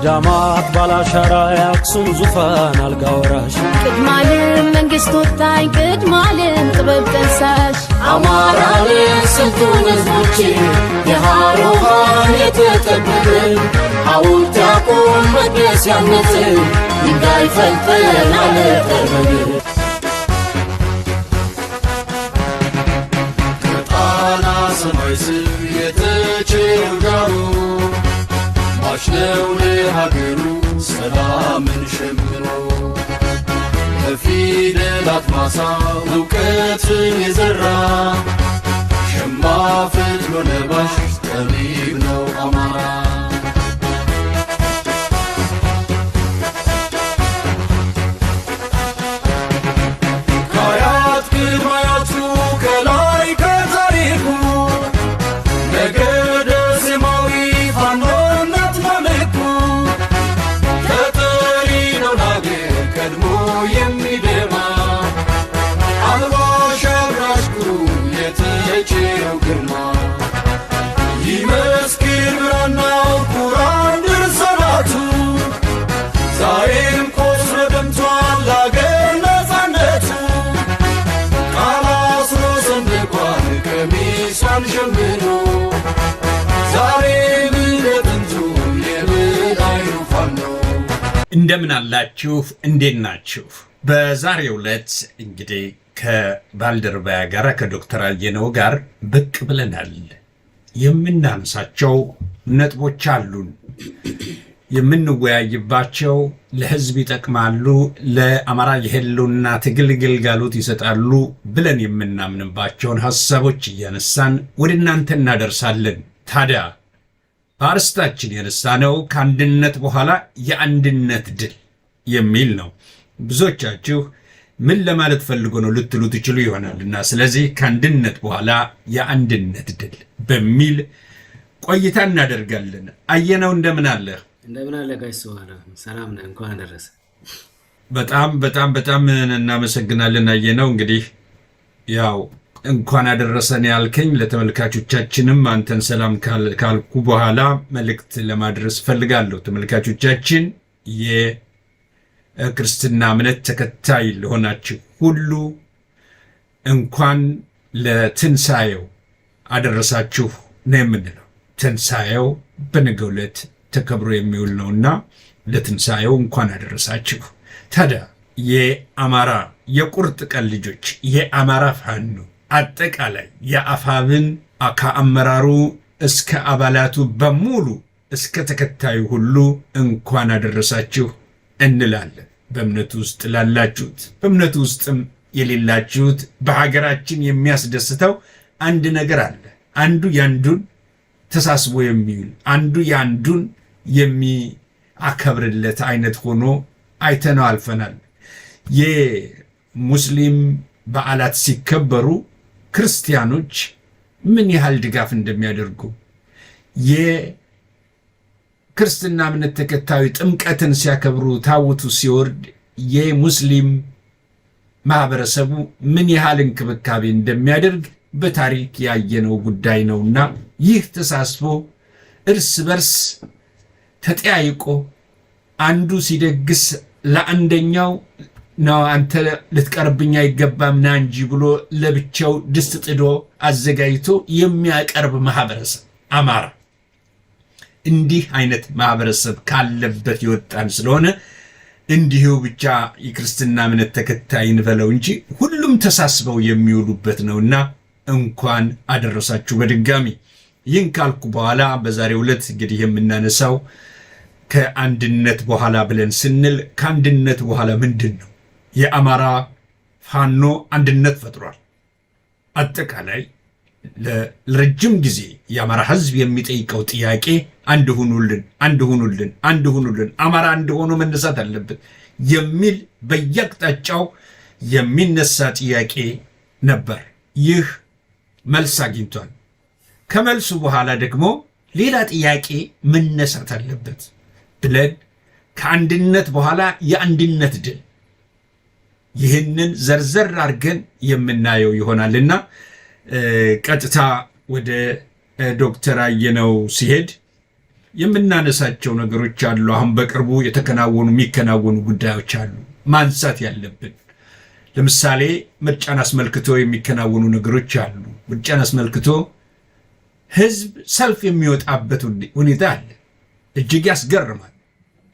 የዳማት ባላሻራ የአክሱም ዙፋን አልጋ ወራሽ ቅድማልም መንግስት ወጣኝ ቅድማልም ጥበብ ጠንሳሽ አማራን ስልጡን ህዝቦች የሃሮሃን የተጠበብን ሐውልት ያቁም መቅደስ ያነጽን ድንጋይ ፈልጠን አለጠርበን ከጣና ሰማይ ስር የተቸረው ዳሩ ማሽነው ለሀገሩ ሰላምን ሸምኖ በፊደላት ማሳ እውቀትን የዘራ ሸማ ፈትሎ ለባሽ ጠቢብ ነው አማራ ከአያት ቅድመ አያቱ ከላይ ከታሪኩ ነገደ ሴማዊ ፋኖነት መልኩ ተጠሪ ነው ለአገር ቀድሞ የሚደማ አልባሽ አብራሽ ኩሩ የተቸረው ግርማ ይመስክር ብራናው ቁራን ድርሰናቱ ዛሬም ቆስሎ ደምቷል ለአገር ነፃነቱ ቃል አስሮ ሰንድቋል ቀሚሷን ሸምኖ ዛሬም ለጥንቱ የበላይ ፋኖ ነው። እንደምን አላችሁ? እንዴት ናችሁ? በዛሬው ዕለት እንግዲህ ከባልደረባዬ ጋር ከዶክተር አየነው ጋር ብቅ ብለናል። የምናነሳቸው ነጥቦች አሉን፣ የምንወያይባቸው ለህዝብ ይጠቅማሉ፣ ለአማራ የህልውና ትግል ግልጋሎት ይሰጣሉ ብለን የምናምንባቸውን ሐሳቦች እያነሳን ወደ እናንተ እናደርሳለን። ታዲያ በአርስታችን የነሳነው ከአንድነት በኋላ የአንድነት ድል የሚል ነው። ብዙዎቻችሁ ምን ለማለት ፈልጎ ነው ልትሉ ትችሉ ይሆናልና ስለዚህ ከአንድነት በኋላ የአንድነት ድል በሚል ቆይታ እናደርጋለን። አየነው እንደምን አለህ? እንደምን አለ ጋይስ? ሰላም ነህ? እንኳን አደረሰ። በጣም እናመሰግናለን አየነው። እንግዲህ ያው እንኳን አደረሰን ያልከኝ ለተመልካቾቻችንም አንተን ሰላም ካልኩ በኋላ መልእክት ለማድረስ ፈልጋለሁ። ተመልካቾቻችን የክርስትና እምነት ተከታይ ለሆናችሁ ሁሉ እንኳን ለትንሣኤው አደረሳችሁ ነው የምንለው። ትንሣኤው በነገው ዕለት ተከብሮ የሚውል ነውና ለትንሣኤው እንኳን አደረሳችሁ። ታዲያ የአማራ የቁርጥ ቀን ልጆች የአማራ ፋኖ አጠቃላይ የአፋብን ከአመራሩ እስከ አባላቱ በሙሉ እስከ ተከታዩ ሁሉ እንኳን አደረሳችሁ እንላለን። በእምነቱ ውስጥ ላላችሁት፣ በእምነቱ ውስጥም የሌላችሁት በሀገራችን የሚያስደስተው አንድ ነገር አለ። አንዱ ያንዱን ተሳስቦ የሚውል አንዱ ያንዱን የሚያከብርለት አይነት ሆኖ አይተነው አልፈናል። የሙስሊም በዓላት ሲከበሩ ክርስቲያኖች ምን ያህል ድጋፍ እንደሚያደርጉ፣ የክርስትና እምነት ተከታዩ ጥምቀትን ሲያከብሩ ታቦቱ ሲወርድ የሙስሊም ማህበረሰቡ ምን ያህል እንክብካቤ እንደሚያደርግ በታሪክ ያየነው ጉዳይ ነውና ይህ ተሳስቦ እርስ በርስ ተጠያይቆ አንዱ ሲደግስ ለአንደኛው ነው አንተ ልትቀርብኛ አይገባም ና እንጂ ብሎ ለብቻው ድስት ጥዶ አዘጋጅቶ የሚያቀርብ ማህበረሰብ አማራ እንዲህ አይነት ማህበረሰብ ካለበት የወጣን ስለሆነ እንዲሁ ብቻ የክርስትና እምነት ተከታይ እንበለው እንጂ ሁሉም ተሳስበው የሚውሉበት ነውና እንኳን አደረሳችሁ በድጋሚ። ይህን ካልኩ በኋላ በዛሬው ዕለት እንግዲህ የምናነሳው ከአንድነት በኋላ ብለን ስንል ከአንድነት በኋላ ምንድን ነው? የአማራ ፋኖ አንድነት ፈጥሯል። አጠቃላይ ለረጅም ጊዜ የአማራ ህዝብ የሚጠይቀው ጥያቄ አንድ ሁኑልን፣ አማራ አንድ ሆኖ መነሳት አለበት የሚል በየአቅጣጫው የሚነሳ ጥያቄ ነበር። ይህ መልስ አግኝቷል። ከመልሱ በኋላ ደግሞ ሌላ ጥያቄ መነሳት አለበት ብለን ከአንድነት በኋላ የአንድነት ድል ይህንን ዘርዘር አድርገን የምናየው ይሆናልና ቀጥታ ወደ ዶክተር አየነው ሲሄድ የምናነሳቸው ነገሮች አሉ። አሁን በቅርቡ የሚከናወኑ ጉዳዮች አሉ ማንሳት ያለብን። ለምሳሌ ምርጫን አስመልክቶ የሚከናወኑ ነገሮች አሉ። ምርጫን አስመልክቶ ህዝብ ሰልፍ የሚወጣበት ሁኔታ አለ። እጅግ ያስገርማል።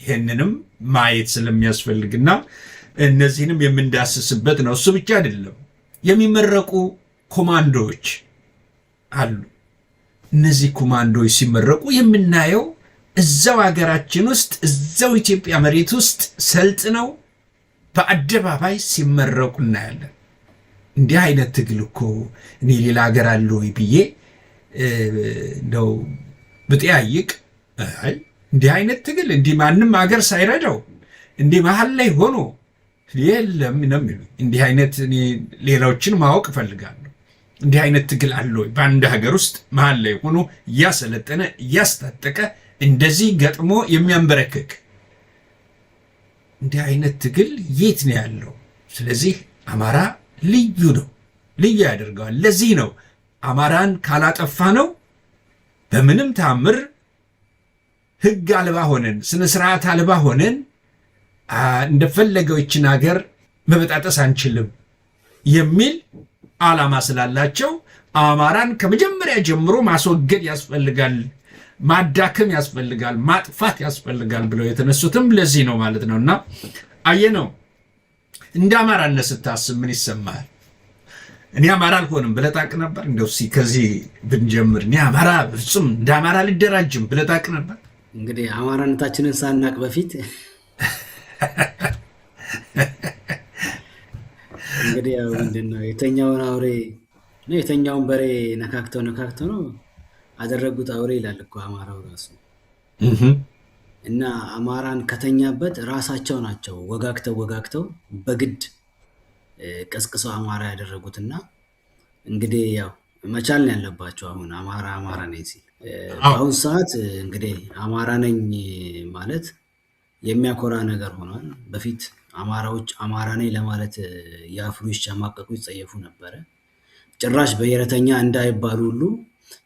ይህንንም ማየት ስለሚያስፈልግና እነዚህንም የምንዳስስበት ነው። እሱ ብቻ አይደለም፣ የሚመረቁ ኮማንዶዎች አሉ። እነዚህ ኮማንዶዎች ሲመረቁ የምናየው እዛው ሀገራችን ውስጥ እዛው ኢትዮጵያ መሬት ውስጥ ሰልጥነው በአደባባይ ሲመረቁ እናያለን። እንዲህ አይነት ትግል እኮ እኔ ሌላ ሀገር አለ ወይ ብዬ እንደው ብጠያይቅ እንዲህ አይነት ትግል እንዲህ ማንም ሀገር ሳይረዳው እንዲህ መሀል ላይ ሆኖ የለም ነው የሚሉኝ። እንዲህ አይነት እኔ ሌላዎችን ማወቅ እፈልጋለሁ። እንዲህ አይነት ትግል አለ ወይ በአንድ ሀገር ውስጥ መሀል ላይ ሆኖ እያሰለጠነ እያስታጠቀ እንደዚህ ገጥሞ የሚያንበረክክ እንዲህ አይነት ትግል የት ነው ያለው? ስለዚህ አማራ ልዩ ነው፣ ልዩ ያደርገዋል። ለዚህ ነው አማራን ካላጠፋ ነው በምንም ታምር ህግ አልባ ሆነን ስነ ስርዓት አልባ ሆነን እንደፈለገው ይችን ሀገር መበጣጠስ አንችልም የሚል ዓላማ ስላላቸው አማራን ከመጀመሪያ ጀምሮ ማስወገድ ያስፈልጋል፣ ማዳከም ያስፈልጋል፣ ማጥፋት ያስፈልጋል ብለው የተነሱትም ለዚህ ነው ማለት ነውና አየነው። እንደ አማራነት ስታስብ ምን ይሰማል? እኔ አማራ አልሆንም ብለህ ታውቅ ነበር? እንደው ከዚህ ብንጀምር እኔ አማራ ፍጹም እንደ አማራ ልደራጅም ብለህ ታውቅ ነበር? እንግዲህ አማራነታችንን ሳናቅ በፊት እንግዲህ ያው ምንድነው የተኛውን አውሬ ነው የተኛውን በሬ ነካክተው ነው አደረጉት አውሬ ይላል እኮ አማራው ራሱ። እና አማራን ከተኛበት ራሳቸው ናቸው ወጋግተው በግድ ቀስቅሰው አማራ ያደረጉትና እንግዲህ ያው መቻል ነው ያለባቸው። አሁን አማራ ነኝ ሲል አሁን ሰዓት እንግዲህ አማራ ነኝ ማለት የሚያኮራ ነገር ሆኗል። በፊት አማራዎች አማራ ነኝ ለማለት ያፍሩ፣ ይሸማቀቁ፣ ይጸየፉ ነበረ። ጭራሽ ብሔረተኛ እንዳይባሉ ሁሉ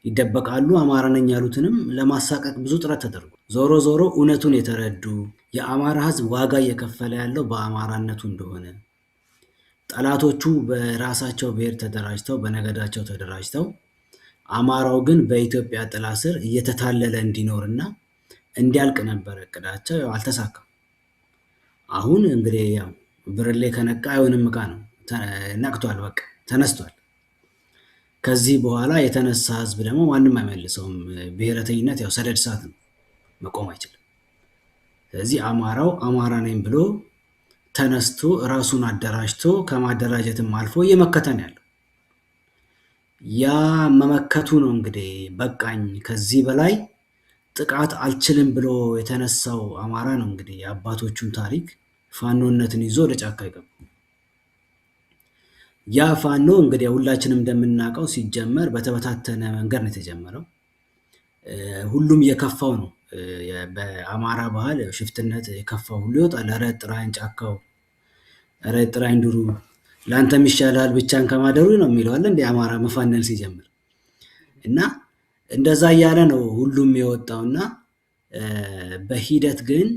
ይደበቃሉ። አማራ ነኝ ያሉትንም ለማሳቀቅ ብዙ ጥረት ተደርጎ ዞሮ እውነቱን የተረዱ የአማራ ሕዝብ ዋጋ እየከፈለ ያለው በአማራነቱ እንደሆነ ጠላቶቹ በራሳቸው ብሔር ተደራጅተው በነገዳቸው ተደራጅተው አማራው ግን በኢትዮጵያ ጥላ ስር እየተታለለ እንዲኖርና እንዲያልቅ ነበር እቅዳቸው። ያው አልተሳካም። አሁን እንግዲህ ያው ብርሌ ከነቃ አይሆንም ዕቃ ነው። ነቅቷል፣ በቃ ተነስቷል። ከዚህ በኋላ የተነሳ ህዝብ ደግሞ ማንም አይመልሰውም። ብሔረተኝነት ያው ሰደድ እሳት ነው፣ መቆም አይችልም። ስለዚህ አማራው አማራ ነኝ ብሎ ተነስቶ ራሱን አደራጅቶ ከማደራጀትም አልፎ እየመከተ ነው ያለው። ያ መመከቱ ነው እንግዲህ በቃኝ ከዚህ በላይ ጥቃት አልችልም ብሎ የተነሳው አማራ ነው እንግዲህ የአባቶቹን ታሪክ ፋኖነትን ይዞ ወደ ጫካ ይገባ። ያ ፋኖ እንግዲህ ሁላችንም እንደምናውቀው ሲጀመር በተበታተነ መንገድ ነው የተጀመረው። ሁሉም የከፋው ነው። በአማራ ባህል ሽፍትነት የከፋው ሁሉ ይወጣል። ኧረ ጥራኝ ጫካው፣ ኧረ ጥራኝ ዱሩ፣ ለአንተም ይሻላል ብቻን ከማደሩ ነው የሚለው አለ እንደ አማራ መፋነን ሲጀምር እና እንደዛ እያለ ነው ሁሉም የወጣውና በሂደት ግን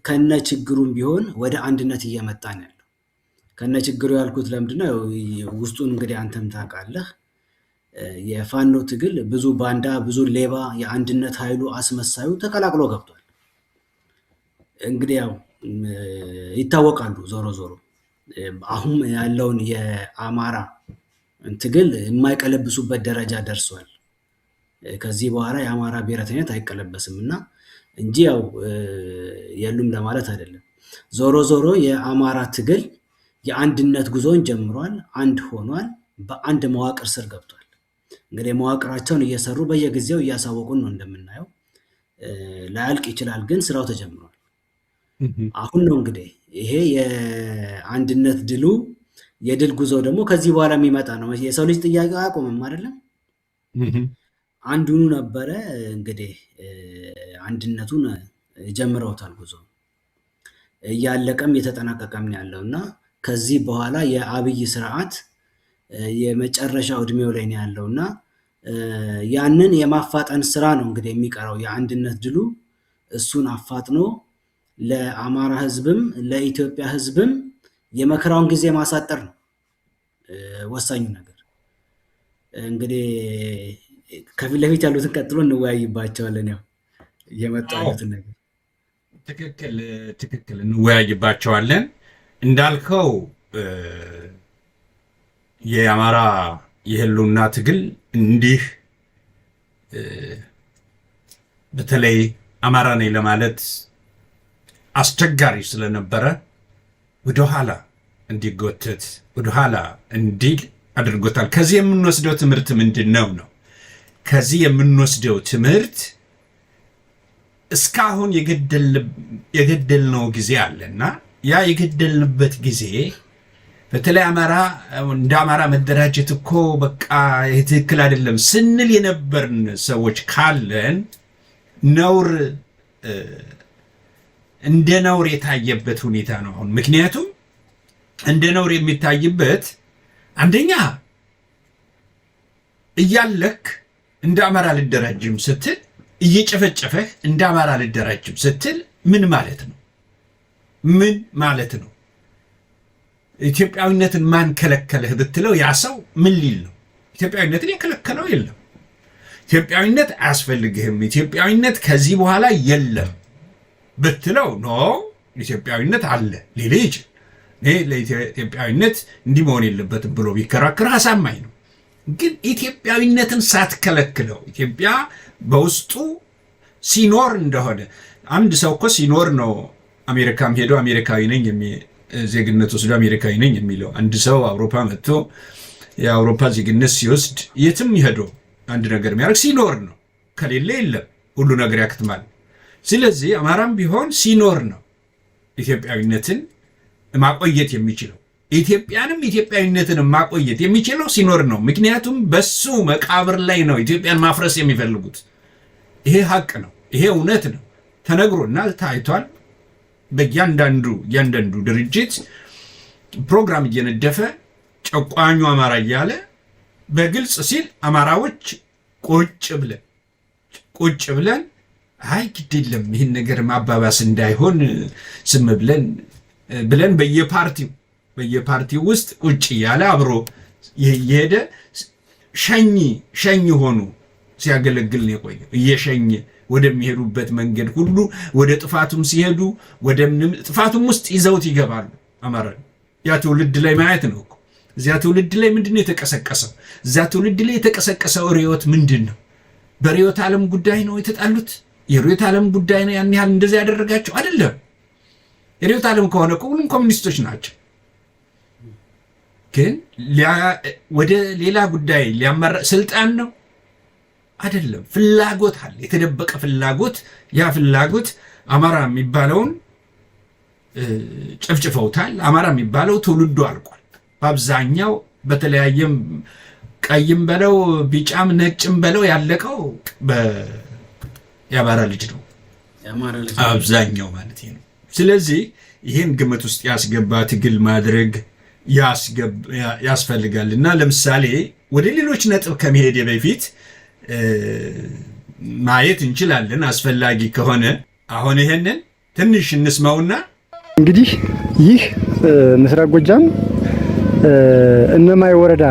ከነ ችግሩም ቢሆን ወደ አንድነት እየመጣ ነው ያለው። ከነ ችግሩ ያልኩት ለምንድነው? ውስጡን እንግዲህ አንተም ታውቃለህ። የፋኖ ትግል ብዙ ባንዳ፣ ብዙ ሌባ፣ የአንድነት ኃይሉ አስመሳዩ ተቀላቅሎ ገብቷል። እንግዲህ ያው ይታወቃሉ። ዞሮ አሁን ያለውን የአማራ ትግል የማይቀለብሱበት ደረጃ ደርሷል። ከዚህ በኋላ የአማራ ብሔረተኝነት አይቀለበስም እና እንጂ ያው የሉም ለማለት አይደለም። ዞሮ የአማራ ትግል የአንድነት ጉዞን ጀምሯል። አንድ ሆኗል። በአንድ መዋቅር ስር ገብቷል። እንግዲህ መዋቅራቸውን እየሰሩ በየጊዜው እያሳወቁን ነው እንደምናየው። ላያልቅ ይችላል፣ ግን ስራው ተጀምሯል። አሁን ነው እንግዲህ ይሄ የአንድነት ድሉ የድል ጉዞ ደግሞ ከዚህ በኋላ የሚመጣ ነው። የሰው ልጅ ጥያቄው አያቆምም አይደለም። አንዱኑ ነበረ እንግዲህ አንድነቱን ጀምረውታል። ጉዞ እያለቀም እየተጠናቀቀም ያለው እና ከዚህ በኋላ የአብይ ስርዓት የመጨረሻው እድሜው ላይ ነው ያለው እና ያንን የማፋጠን ስራ ነው እንግዲህ የሚቀረው የአንድነት ድሉ እሱን አፋጥኖ ለአማራ ህዝብም ለኢትዮጵያ ህዝብም የመከራውን ጊዜ ማሳጠር ነው ወሳኙ ነገር። እንግዲህ ከፊት ለፊት ያሉትን ቀጥሎ እንወያይባቸዋለን። ያው የመጣ ያሉትን ነገር ትክክል እንወያይባቸዋለን። እንዳልከው የአማራ የህልውና ትግል እንዲህ በተለይ አማራ ነኝ ለማለት አስቸጋሪ ስለነበረ ወደኋላ እንዲጎተት ወደኋላ እንዲል አድርጎታል። ከዚህ የምንወስደው ትምህርት ምንድን ነው? ከዚህ የምንወስደው ትምህርት እስካሁን የገደልነው ጊዜ አለና ያ የገደልንበት ጊዜ በተለይ እንደ አማራ መደራጀት እኮ በቃ ትክክል አይደለም ስንል የነበርን ሰዎች ካለን ነውር እንደ ነውር የታየበት ሁኔታ ነው አሁን። ምክንያቱም እንደ ነውር የሚታይበት አንደኛ እያለክ እንደ አማራ ልደራጅም ስትል እየጨፈጨፈህ እንደ አማራ ልደራጅም ስትል ምን ማለት ነው? ምን ማለት ነው? ኢትዮጵያዊነትን ማን ከለከለህ ብትለው ያ ሰው ምን ሊል ነው? ኢትዮጵያዊነትን የከለከለው የለም። ኢትዮጵያዊነት አያስፈልግህም፣ ኢትዮጵያዊነት ከዚህ በኋላ የለም ብትለው ኖ ኢትዮጵያዊነት አለ ሊል ይችላል። እኔ ለኢትዮጵያዊነት እንዲህ መሆን የለበትም ብሎ ቢከራከር አሳማኝ ነው። ግን ኢትዮጵያዊነትን ሳትከለክለው ኢትዮጵያ በውስጡ ሲኖር እንደሆነ አንድ ሰው እኮ ሲኖር ነው አሜሪካም ሄዶ አሜሪካዊ ነኝ ዜግነት ወስዶ አሜሪካዊ ነኝ የሚለው። አንድ ሰው አውሮፓ መጥቶ የአውሮፓ ዜግነት ሲወስድ የትም ሄዶ አንድ ነገር የሚያደርግ ሲኖር ነው። ከሌለ የለም፣ ሁሉ ነገር ያክትማል። ስለዚህ አማራም ቢሆን ሲኖር ነው ኢትዮጵያዊነትን ማቆየት የሚችለው። ኢትዮጵያንም ኢትዮጵያዊነትን ማቆየት የሚችለው ሲኖር ነው። ምክንያቱም በሱ መቃብር ላይ ነው ኢትዮጵያን ማፍረስ የሚፈልጉት። ይሄ ሀቅ ነው፣ ይሄ እውነት ነው፣ ተነግሮና ታይቷል። በእያንዳንዱ ድርጅት ፕሮግራም እየነደፈ ጨቋኙ አማራ እያለ በግልጽ ሲል አማራዎች ቁጭ ብለን አይ ግድ የለም ይህን ነገር ማባባስ እንዳይሆን ስም ብለን በየፓርቲው ውስጥ ቁጭ እያለ አብሮ የሄደ ሸኝ ሆኑ ሲያገለግል ነው የቆየው። እየሸኘ ወደሚሄዱበት መንገድ ሁሉ ወደ ጥፋቱም ሲሄዱ ጥፋቱም ውስጥ ይዘውት ይገባሉ። አማራ ያ ትውልድ ላይ ማየት ነው እኮ። እዚያ ትውልድ ላይ ምንድን ነው የተቀሰቀሰው? እዚያ ትውልድ ላይ የተቀሰቀሰው ርዕዮት ምንድን ነው? በርዕዮተ ዓለም ጉዳይ ነው የተጣሉት? የርዕዮተ ዓለም ጉዳይ ነው ያን ያህል እንደዚያ ያደረጋቸው? አይደለም። የርዕዮተ ዓለም ከሆነ እኮ ሁሉም ኮሚኒስቶች ናቸው። ግን ወደ ሌላ ጉዳይ ሊያመራ ስልጣን ነው አይደለም። ፍላጎት አለ፣ የተደበቀ ፍላጎት። ያ ፍላጎት አማራ የሚባለውን ጨፍጭፈውታል። አማራ የሚባለው ትውልዱ አልቋል። በአብዛኛው በተለያየም ቀይም በለው ቢጫም ነጭም በለው ያለቀው የአማራ ልጅ ነው፣ አብዛኛው ማለት ነው። ስለዚህ ይህን ግምት ውስጥ ያስገባ ትግል ማድረግ ያስፈልጋል። እና ለምሳሌ ወደ ሌሎች ነጥብ ከመሄድ በፊት ማየት እንችላለን አስፈላጊ ከሆነ። አሁን ይሄንን ትንሽ እንስማውና እንግዲህ ይህ ምስራቅ ጎጃም እነማይ ወረዳ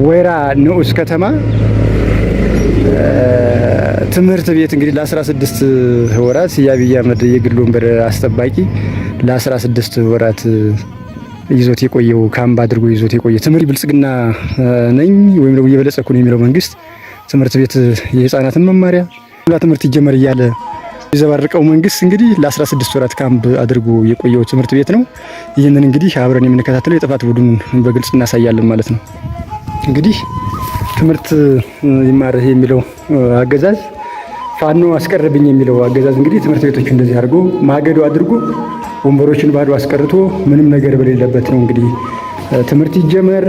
ወይራ ንዑስ ከተማ ትምህርት ቤት እንግዲህ ለ16 ወራት የአብይ አህመድ የግል ወንበር አስጠባቂ ለ16 ወራት ይዞት የቆየው ካምፕ አድርጎ ይዞት የቆየ ትምህርት ብልጽግና ነኝ ወይም ደግሞ እየበለጸኩ ነው የሚለው መንግስት ትምህርት ቤት የህፃናትን መማሪያ ትምህርት ይጀመር እያለ የዘባረቀው መንግስት እንግዲህ ለ16 ወራት ካምፕ አድርጎ የቆየው ትምህርት ቤት ነው። ይህንን እንግዲህ አብረን የምንከታተለው የጥፋት ቡድኑን በግልጽ እናሳያለን ማለት ነው። እንግዲህ ትምህርት ይማር የሚለው አገዛዝ ፋኖ አስቀርብኝ የሚለው አገዛዝ እንግዲህ ትምህርት ቤቶች እንደዚህ አድርጎ ማገዶ አድርጎ ወንበሮችን ባዶ አስቀርቶ ምንም ነገር በሌለበት ነው እንግዲህ ትምህርት ይጀመር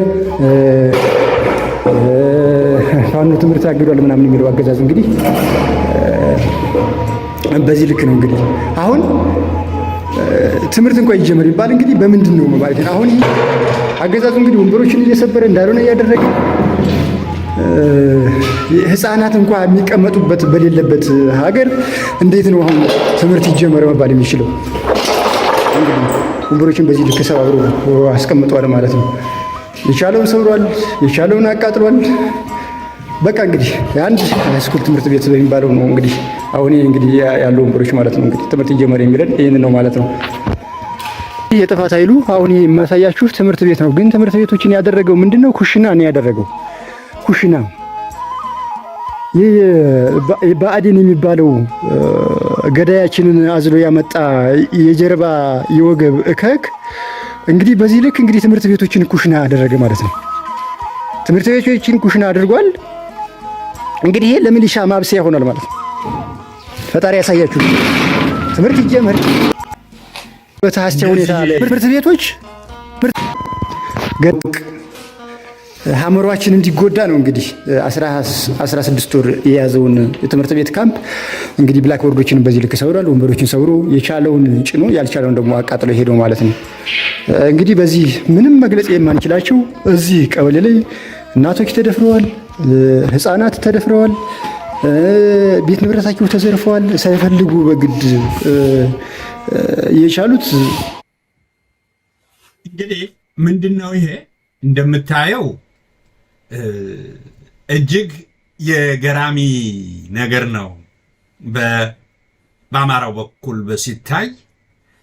ፋኖ ትምህርት አግዷል ምናምን የሚለው አገዛዝ እንግዲህ በዚህ ልክ ነው። እንግዲህ አሁን ትምህርት እንኳን ይጀመር ይባል እንግዲህ በምንድን ነው ማለት ነው? አሁን አገዛዙ እንግዲህ ወንበሮችን እየሰበረ እንዳልሆነ እያደረገ ህፃናት እንኳን የሚቀመጡበት በሌለበት ሀገር እንዴት ነው አሁን ትምህርት ይጀመር መባል የሚችለው? እንግዲህ ወንበሮችን በዚህ ልክ ሰባብሮ አስቀምጧል ማለት ነው። የቻለውን ሰብሯል፣ የቻለውን አቃጥሏል። በቃ እንግዲህ የአንድ ሃይስኩል ትምህርት ቤት በሚባለው ነው እንግዲህ አሁን እንግዲህ ያለው ወንበሮች ማለት ነው። እንግዲህ ትምህርት ይጀመር የሚለን ይህን ነው ማለት ነው። የጥፋት ኃይሉ አሁን የማሳያችሁ ትምህርት ቤት ነው። ግን ትምህርት ቤቶችን ያደረገው ምንድነው? ኩሽና ነው ያደረገው። ኩሽና ይህ ብአዴን የሚባለው ገዳያችንን አዝሎ ያመጣ የጀርባ የወገብ እከክ እንግዲህ በዚህ ልክ እንግዲህ ትምህርት ቤቶችን ኩሽና አደረገ ማለት ነው። ትምህርት ቤቶችን ኩሽና አድርጓል። እንግዲህ ይሄ ለሚሊሻ ማብሰያ ሆኗል ማለት ነው። ፈጣሪ ያሳያችሁ። ትምህርት ይጀመር በታስተ ሁኔታ ላይ ትምህርት ቤቶች ሀመሯችን እንዲጎዳ ነው እንግዲህ 16 ወር የያዘውን የትምህርት ቤት ካምፕ እንግዲህ ብላክቦርዶችን በዚህ ልክ ሰብሯል። ወንበሮችን ሰብሮ የቻለውን ጭኖ ያልቻለውን ደግሞ አቃጥሎ ሄደው ማለት ነው። እንግዲህ በዚህ ምንም መግለጽ የማንችላቸው እዚህ ቀበሌ ላይ እናቶች ተደፍረዋል፣ ህፃናት ተደፍረዋል፣ ቤት ንብረታቸው ተዘርፈዋል። ሳይፈልጉ በግድ የቻሉት እንግዲህ ምንድነው ይሄ እንደምታየው እጅግ የገራሚ ነገር ነው። በአማራው በኩል ሲታይ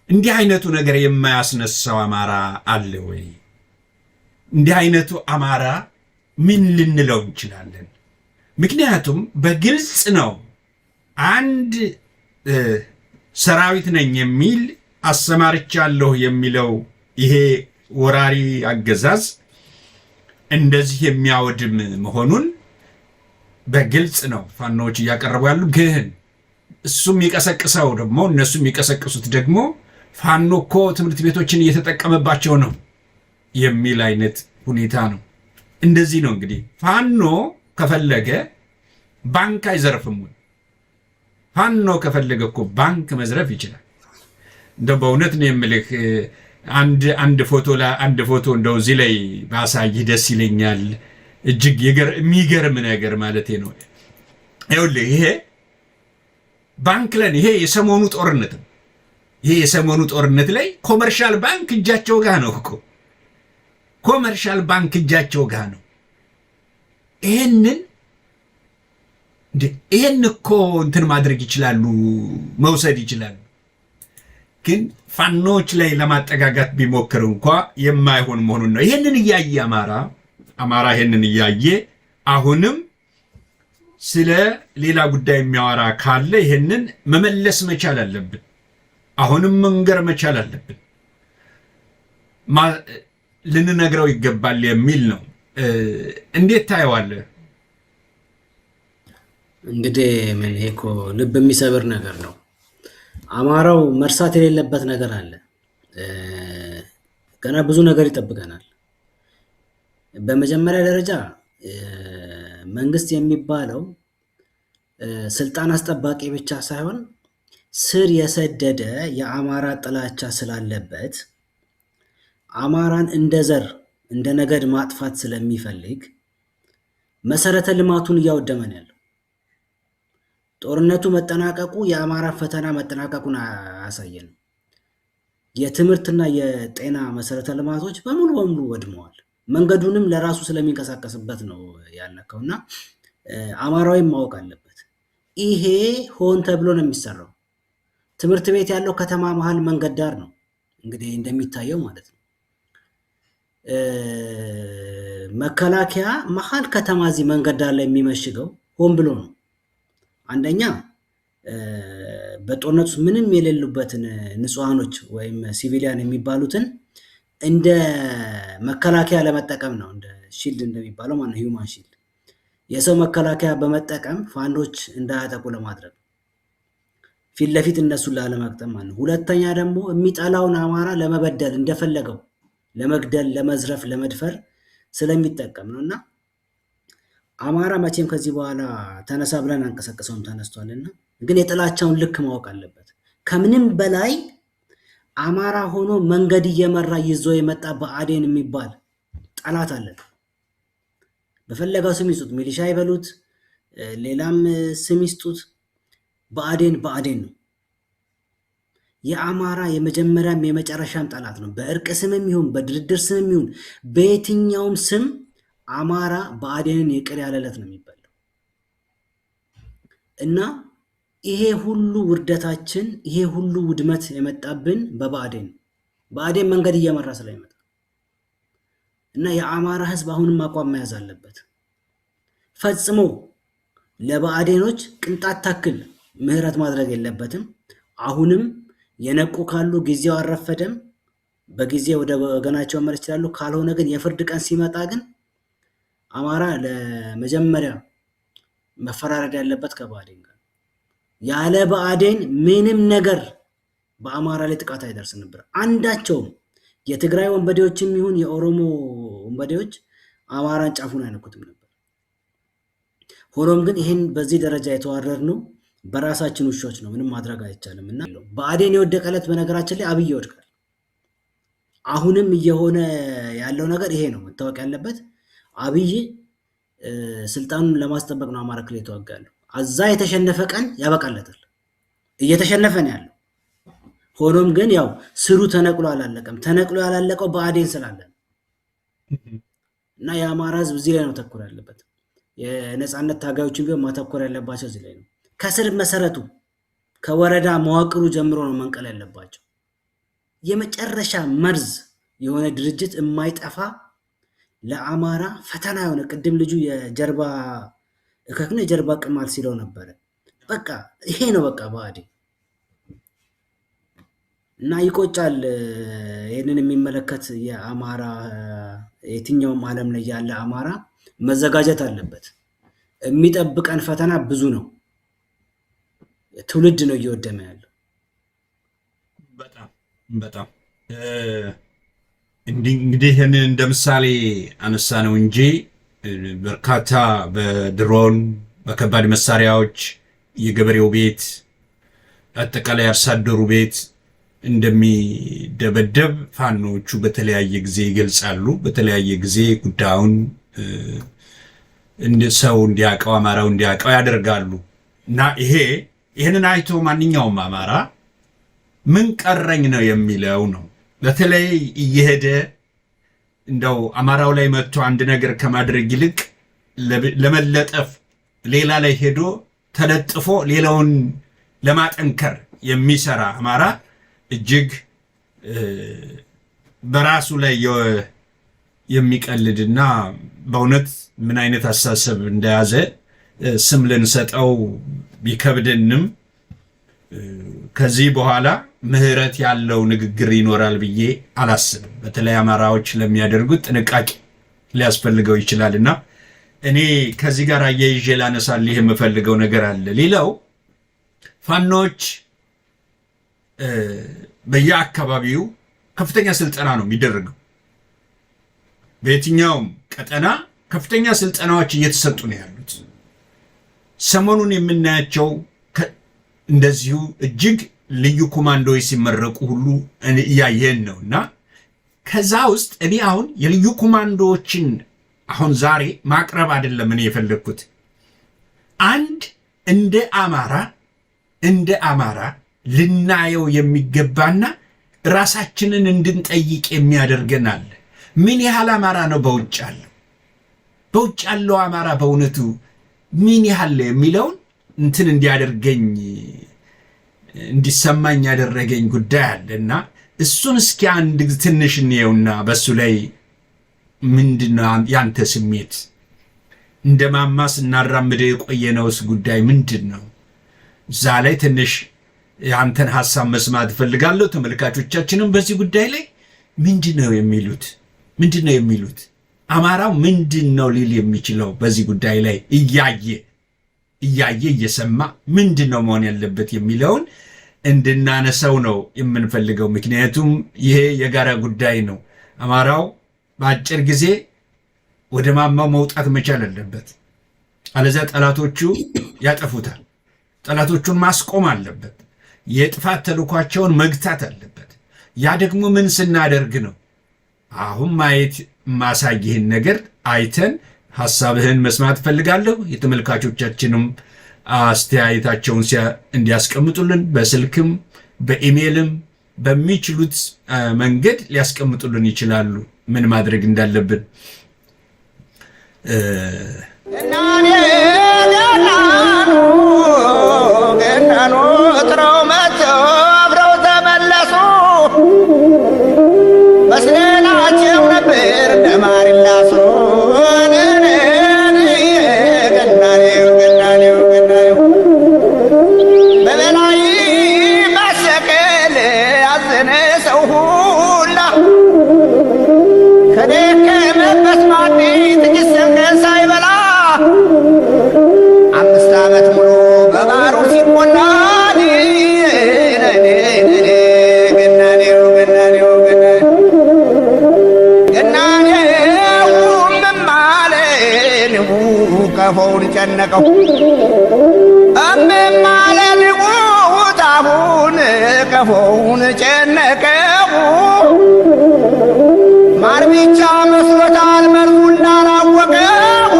እንዲህ አይነቱ ነገር የማያስነሳው አማራ አለ ወይ? እንዲህ አይነቱ አማራ ምን ልንለው እንችላለን? ምክንያቱም በግልጽ ነው አንድ ሰራዊት ነኝ የሚል አሰማርቻለሁ የሚለው ይሄ ወራሪ አገዛዝ እንደዚህ የሚያወድም መሆኑን በግልጽ ነው ፋኖዎች እያቀረቡ ያሉ። ግን እሱም የሚቀሰቅሰው ደግሞ እነሱ የሚቀሰቅሱት ደግሞ ፋኖ እኮ ትምህርት ቤቶችን እየተጠቀመባቸው ነው የሚል አይነት ሁኔታ ነው። እንደዚህ ነው እንግዲህ ፋኖ ከፈለገ ባንክ አይዘርፍም። ፋኖ ከፈለገ እኮ ባንክ መዝረፍ ይችላል። እንደው በእውነት ነው የምልህ አንድ ፎቶ እንደው እዚህ ላይ ባሳይህ ደስ ይለኛል። እጅግ የሚገርም ነገር ማለት ነው። ይኸውልህ ይሄ ባንክ ላይ ይሄ የሰሞኑ ጦርነት ነው። ይሄ የሰሞኑ ጦርነት ላይ ኮመርሻል ባንክ እጃቸው ጋር ነው እኮ ኮመርሻል ባንክ እጃቸው ጋር ነው። ይሄን እኮ እንትን ማድረግ ይችላሉ፣ መውሰድ ይችላሉ። ግን ፋኖች ላይ ለማጠጋጋት ቢሞክር እንኳ የማይሆን መሆኑን ነው። ይሄንን እያየ አማራ ይሄንን እያየ አሁንም ስለ ሌላ ጉዳይ የሚያወራ ካለ ይሄንን መመለስ መቻል አለብን። አሁንም መንገር መቻል አለብን፣ ልንነግረው ይገባል የሚል ነው። እንዴት ታየዋለህ? እንግዲህ ምን ይሄ እኮ ልብ የሚሰብር ነገር ነው። አማራው መርሳት የሌለበት ነገር አለ። ገና ብዙ ነገር ይጠብቀናል። በመጀመሪያ ደረጃ መንግስት የሚባለው ስልጣን አስጠባቂ ብቻ ሳይሆን ስር የሰደደ የአማራ ጥላቻ ስላለበት አማራን እንደ ዘር እንደ ነገድ ማጥፋት ስለሚፈልግ መሰረተ ልማቱን እያወደመን ያለው። ጦርነቱ መጠናቀቁ የአማራ ፈተና መጠናቀቁን አያሳየንም። የትምህርትና የጤና መሰረተ ልማቶች በሙሉ ወድመዋል። መንገዱንም ለራሱ ስለሚንቀሳቀስበት ነው ያልነካው እና አማራዊ ማወቅ አለበት። ይሄ ሆን ተብሎ ነው የሚሰራው። ትምህርት ቤት ያለው ከተማ መሀል መንገድ ዳር ነው እንግዲህ እንደሚታየው ማለት ነው። መከላከያ መሀል ከተማ እዚህ መንገድ ዳር ላይ የሚመሽገው ሆን ብሎ ነው። አንደኛ በጦርነት ውስጥ ምንም የሌሉበትን ንጹሃኖች ወይም ሲቪሊያን የሚባሉትን እንደ መከላከያ ለመጠቀም ነው። እንደ ሺልድ እንደሚባለው ማለት ነው፣ ሂውማን ሺልድ የሰው መከላከያ በመጠቀም ፋኖች እንዳያጠቁ ለማድረግ ፊት ለፊት እነሱን ላለመቅጠም ማለት ነው። ሁለተኛ ደግሞ የሚጠላውን አማራ ለመበደል እንደፈለገው ለመግደል፣ ለመዝረፍ፣ ለመድፈር ስለሚጠቀም ነው እና አማራ መቼም ከዚህ በኋላ ተነሳ ብለን አንቀሳቀሰውም፣ ተነስቷልና ግን የጥላቻውን ልክ ማወቅ አለበት። ከምንም በላይ አማራ ሆኖ መንገድ እየመራ ይዞ የመጣ ብአዴን የሚባል ጠላት አለን። በፈለገው ስም ይስጡት፣ ሚሊሻ ይበሉት፣ ሌላም ስም ይስጡት፣ ብአዴን ነው። የአማራ የመጀመሪያም የመጨረሻም ጠላት ነው። በእርቅ ስምም ይሁን በድርድር ስምም ይሁን በየትኛውም ስም አማራ ብአዴንን ይቅር ያለለት ነው የሚባለው እና ይሄ ሁሉ ውርደታችን ይሄ ሁሉ ውድመት የመጣብን በብአዴን መንገድ እየመራ ስለሚመጣ እና የአማራ ህዝብ አሁንም አቋም መያዝ አለበት። ፈጽሞ ለብአዴኖች ቅንጣት ታክል ምህረት ማድረግ የለበትም። አሁንም የነቁ ካሉ ጊዜው አልረፈደም፣ በጊዜ ወደ ወገናቸው መመለስ ይችላሉ። ካልሆነ ግን የፍርድ ቀን ሲመጣ ግን አማራ ለመጀመሪያ መፈራረድ ያለበት ከብአዴን ጋር። ያለ ብአዴን ምንም ነገር በአማራ ላይ ጥቃት አይደርስ ነበር። አንዳቸውም የትግራይ ወንበዴዎችም ይሁን የኦሮሞ ወንበዴዎች አማራን ጫፉን አይነኩትም ነበር። ሆኖም ግን ይህን በዚህ ደረጃ የተዋረድነው በራሳችን ውሾች ነው። ምንም ማድረግ አይቻልም እና ብአዴን የወደቀለት በነገራችን ላይ አብይ ይወድቃል። አሁንም እየሆነ ያለው ነገር ይሄ ነው መታወቅ ያለበት። አብይ ስልጣኑን ለማስጠበቅ ነው አማራ ክልል የተዋጋለው። አዛ የተሸነፈ ቀን ያበቃለታል። እየተሸነፈ ነው ያለው። ሆኖም ግን ያው ስሩ ተነቅሎ አላለቀም። ተነቅሎ ያላለቀው ብአዴን ስላለ እና የአማራ ህዝብ እዚህ ላይ ነው ተኮር ያለበት። የነጻነት ታጋዮችን ቢሆን ማተኮር ያለባቸው እዚህ ላይ ነው። ከስር መሰረቱ ከወረዳ መዋቅሩ ጀምሮ ነው መንቀል ያለባቸው። የመጨረሻ መርዝ የሆነ ድርጅት የማይጠፋ ለአማራ ፈተና የሆነ ቅድም ልጁ የጀርባ እከክ ነው የጀርባ ቅማል ሲለው ነበረ። በቃ ይሄ ነው በቃ ብአዴን እና ይቆጫል። ይህንን የሚመለከት የአማራ የትኛውም ዓለም ላይ ያለ አማራ መዘጋጀት አለበት። የሚጠብቀን ፈተና ብዙ ነው። ትውልድ ነው እየወደመ ያለው። በጣም እንግዲህ ይህንን እንደ ምሳሌ አነሳ ነው እንጂ በርካታ በድሮን በከባድ መሳሪያዎች የገበሬው ቤት አጠቃላይ አርሶ አደሩ ቤት እንደሚደበደብ ፋኖቹ በተለያየ ጊዜ ይገልጻሉ። በተለያየ ጊዜ ጉዳዩን ሰው እንዲያውቀው አማራው እንዲያውቀው ያደርጋሉ እና ይህንን አይቶ ማንኛውም አማራ ምን ቀረኝ ነው የሚለው ነው። በተለይ እየሄደ እንደው አማራው ላይ መጥቶ አንድ ነገር ከማድረግ ይልቅ ለመለጠፍ ሌላ ላይ ሄዶ ተለጥፎ ሌላውን ለማጠንከር የሚሰራ አማራ እጅግ በራሱ ላይ የሚቀልድና በእውነት ምን አይነት አስተሳሰብ እንደያዘ ስም ልንሰጠው ቢከብደንም ከዚህ በኋላ ምህረት ያለው ንግግር ይኖራል ብዬ አላስብም። በተለይ አማራዎች ለሚያደርጉት ጥንቃቄ ሊያስፈልገው ይችላልና እኔ ከዚህ ጋር አያይዤ ላነሳልህ የምፈልገው ነገር አለ። ሌላው ፋኖች በየአካባቢው ከፍተኛ ስልጠና ነው የሚደረገው። በየትኛውም ቀጠና ከፍተኛ ስልጠናዎች እየተሰጡ ነው ያሉት። ሰሞኑን የምናያቸው እንደዚሁ እጅግ ልዩ ኮማንዶዎች ሲመረቁ ሁሉ እያየን ነው እና ከዛ ውስጥ እኔ አሁን የልዩ ኮማንዶዎችን አሁን ዛሬ ማቅረብ አይደለም እኔ የፈለግኩት። አንድ እንደ አማራ ልናየው የሚገባና ራሳችንን እንድንጠይቅ የሚያደርገን አለ። ምን ያህል አማራ ነው በውጭ ያለው አማራ በእውነቱ ምን ያህል የሚለውን እንትን እንዲያደርገኝ እንዲሰማኝ ያደረገኝ ጉዳይ አለና እሱን እስኪ አንድ ትንሽ እንየውና በሱ ላይ ምንድነው ያንተ ስሜት? እንደማማስ እናራምደ የቆየነውስ ጉዳይ ምንድነው? እዛ ላይ ትንሽ ያንተን ሐሳብ መስማት ፈልጋለሁ። ተመልካቾቻችንም በዚህ ጉዳይ ላይ ምንድነው የሚሉት? አማራው ምንድነው ሊል የሚችለው በዚህ ጉዳይ ላይ እያየ እየሰማ ምንድነው መሆን ያለበት የሚለውን እንድናነሳው ነው የምንፈልገው። ምክንያቱም ይሄ የጋራ ጉዳይ ነው። አማራው በአጭር ጊዜ ወደ ማማው መውጣት መቻል አለበት። አለዚያ ጠላቶቹ ያጠፉታል። ጠላቶቹን ማስቆም አለበት። የጥፋት ተልኳቸውን መግታት አለበት። ያ ደግሞ ምን ስናደርግ ነው? አሁን ማየት ማሳይህን ነገር አይተን ሐሳብህን መስማት ፈልጋለሁ። የተመልካቾቻችንም አስተያየታቸውን እንዲያስቀምጡልን በስልክም በኢሜይልም በሚችሉት መንገድ ሊያስቀምጡልን ይችላሉ ምን ማድረግ እንዳለብን። ገናኑ ጥረው መተው አብረው ተመለሱ መስለናቸው ነበር እንደማሪላሱ በበላይ ማሰቀል ያዘነ ሰው ሁላ ከደከመበት ማዲ ጥቂት ሰንገን ሳይበላ 5 ዓመት ሙሉ በባሩ ሲሞላ ከፎውን ጨነቀው እምማለን ቁጣሁን ከፎውን ጨነቀው ማር ብቻ መስሎታል መርዙ እንዳላወቀው።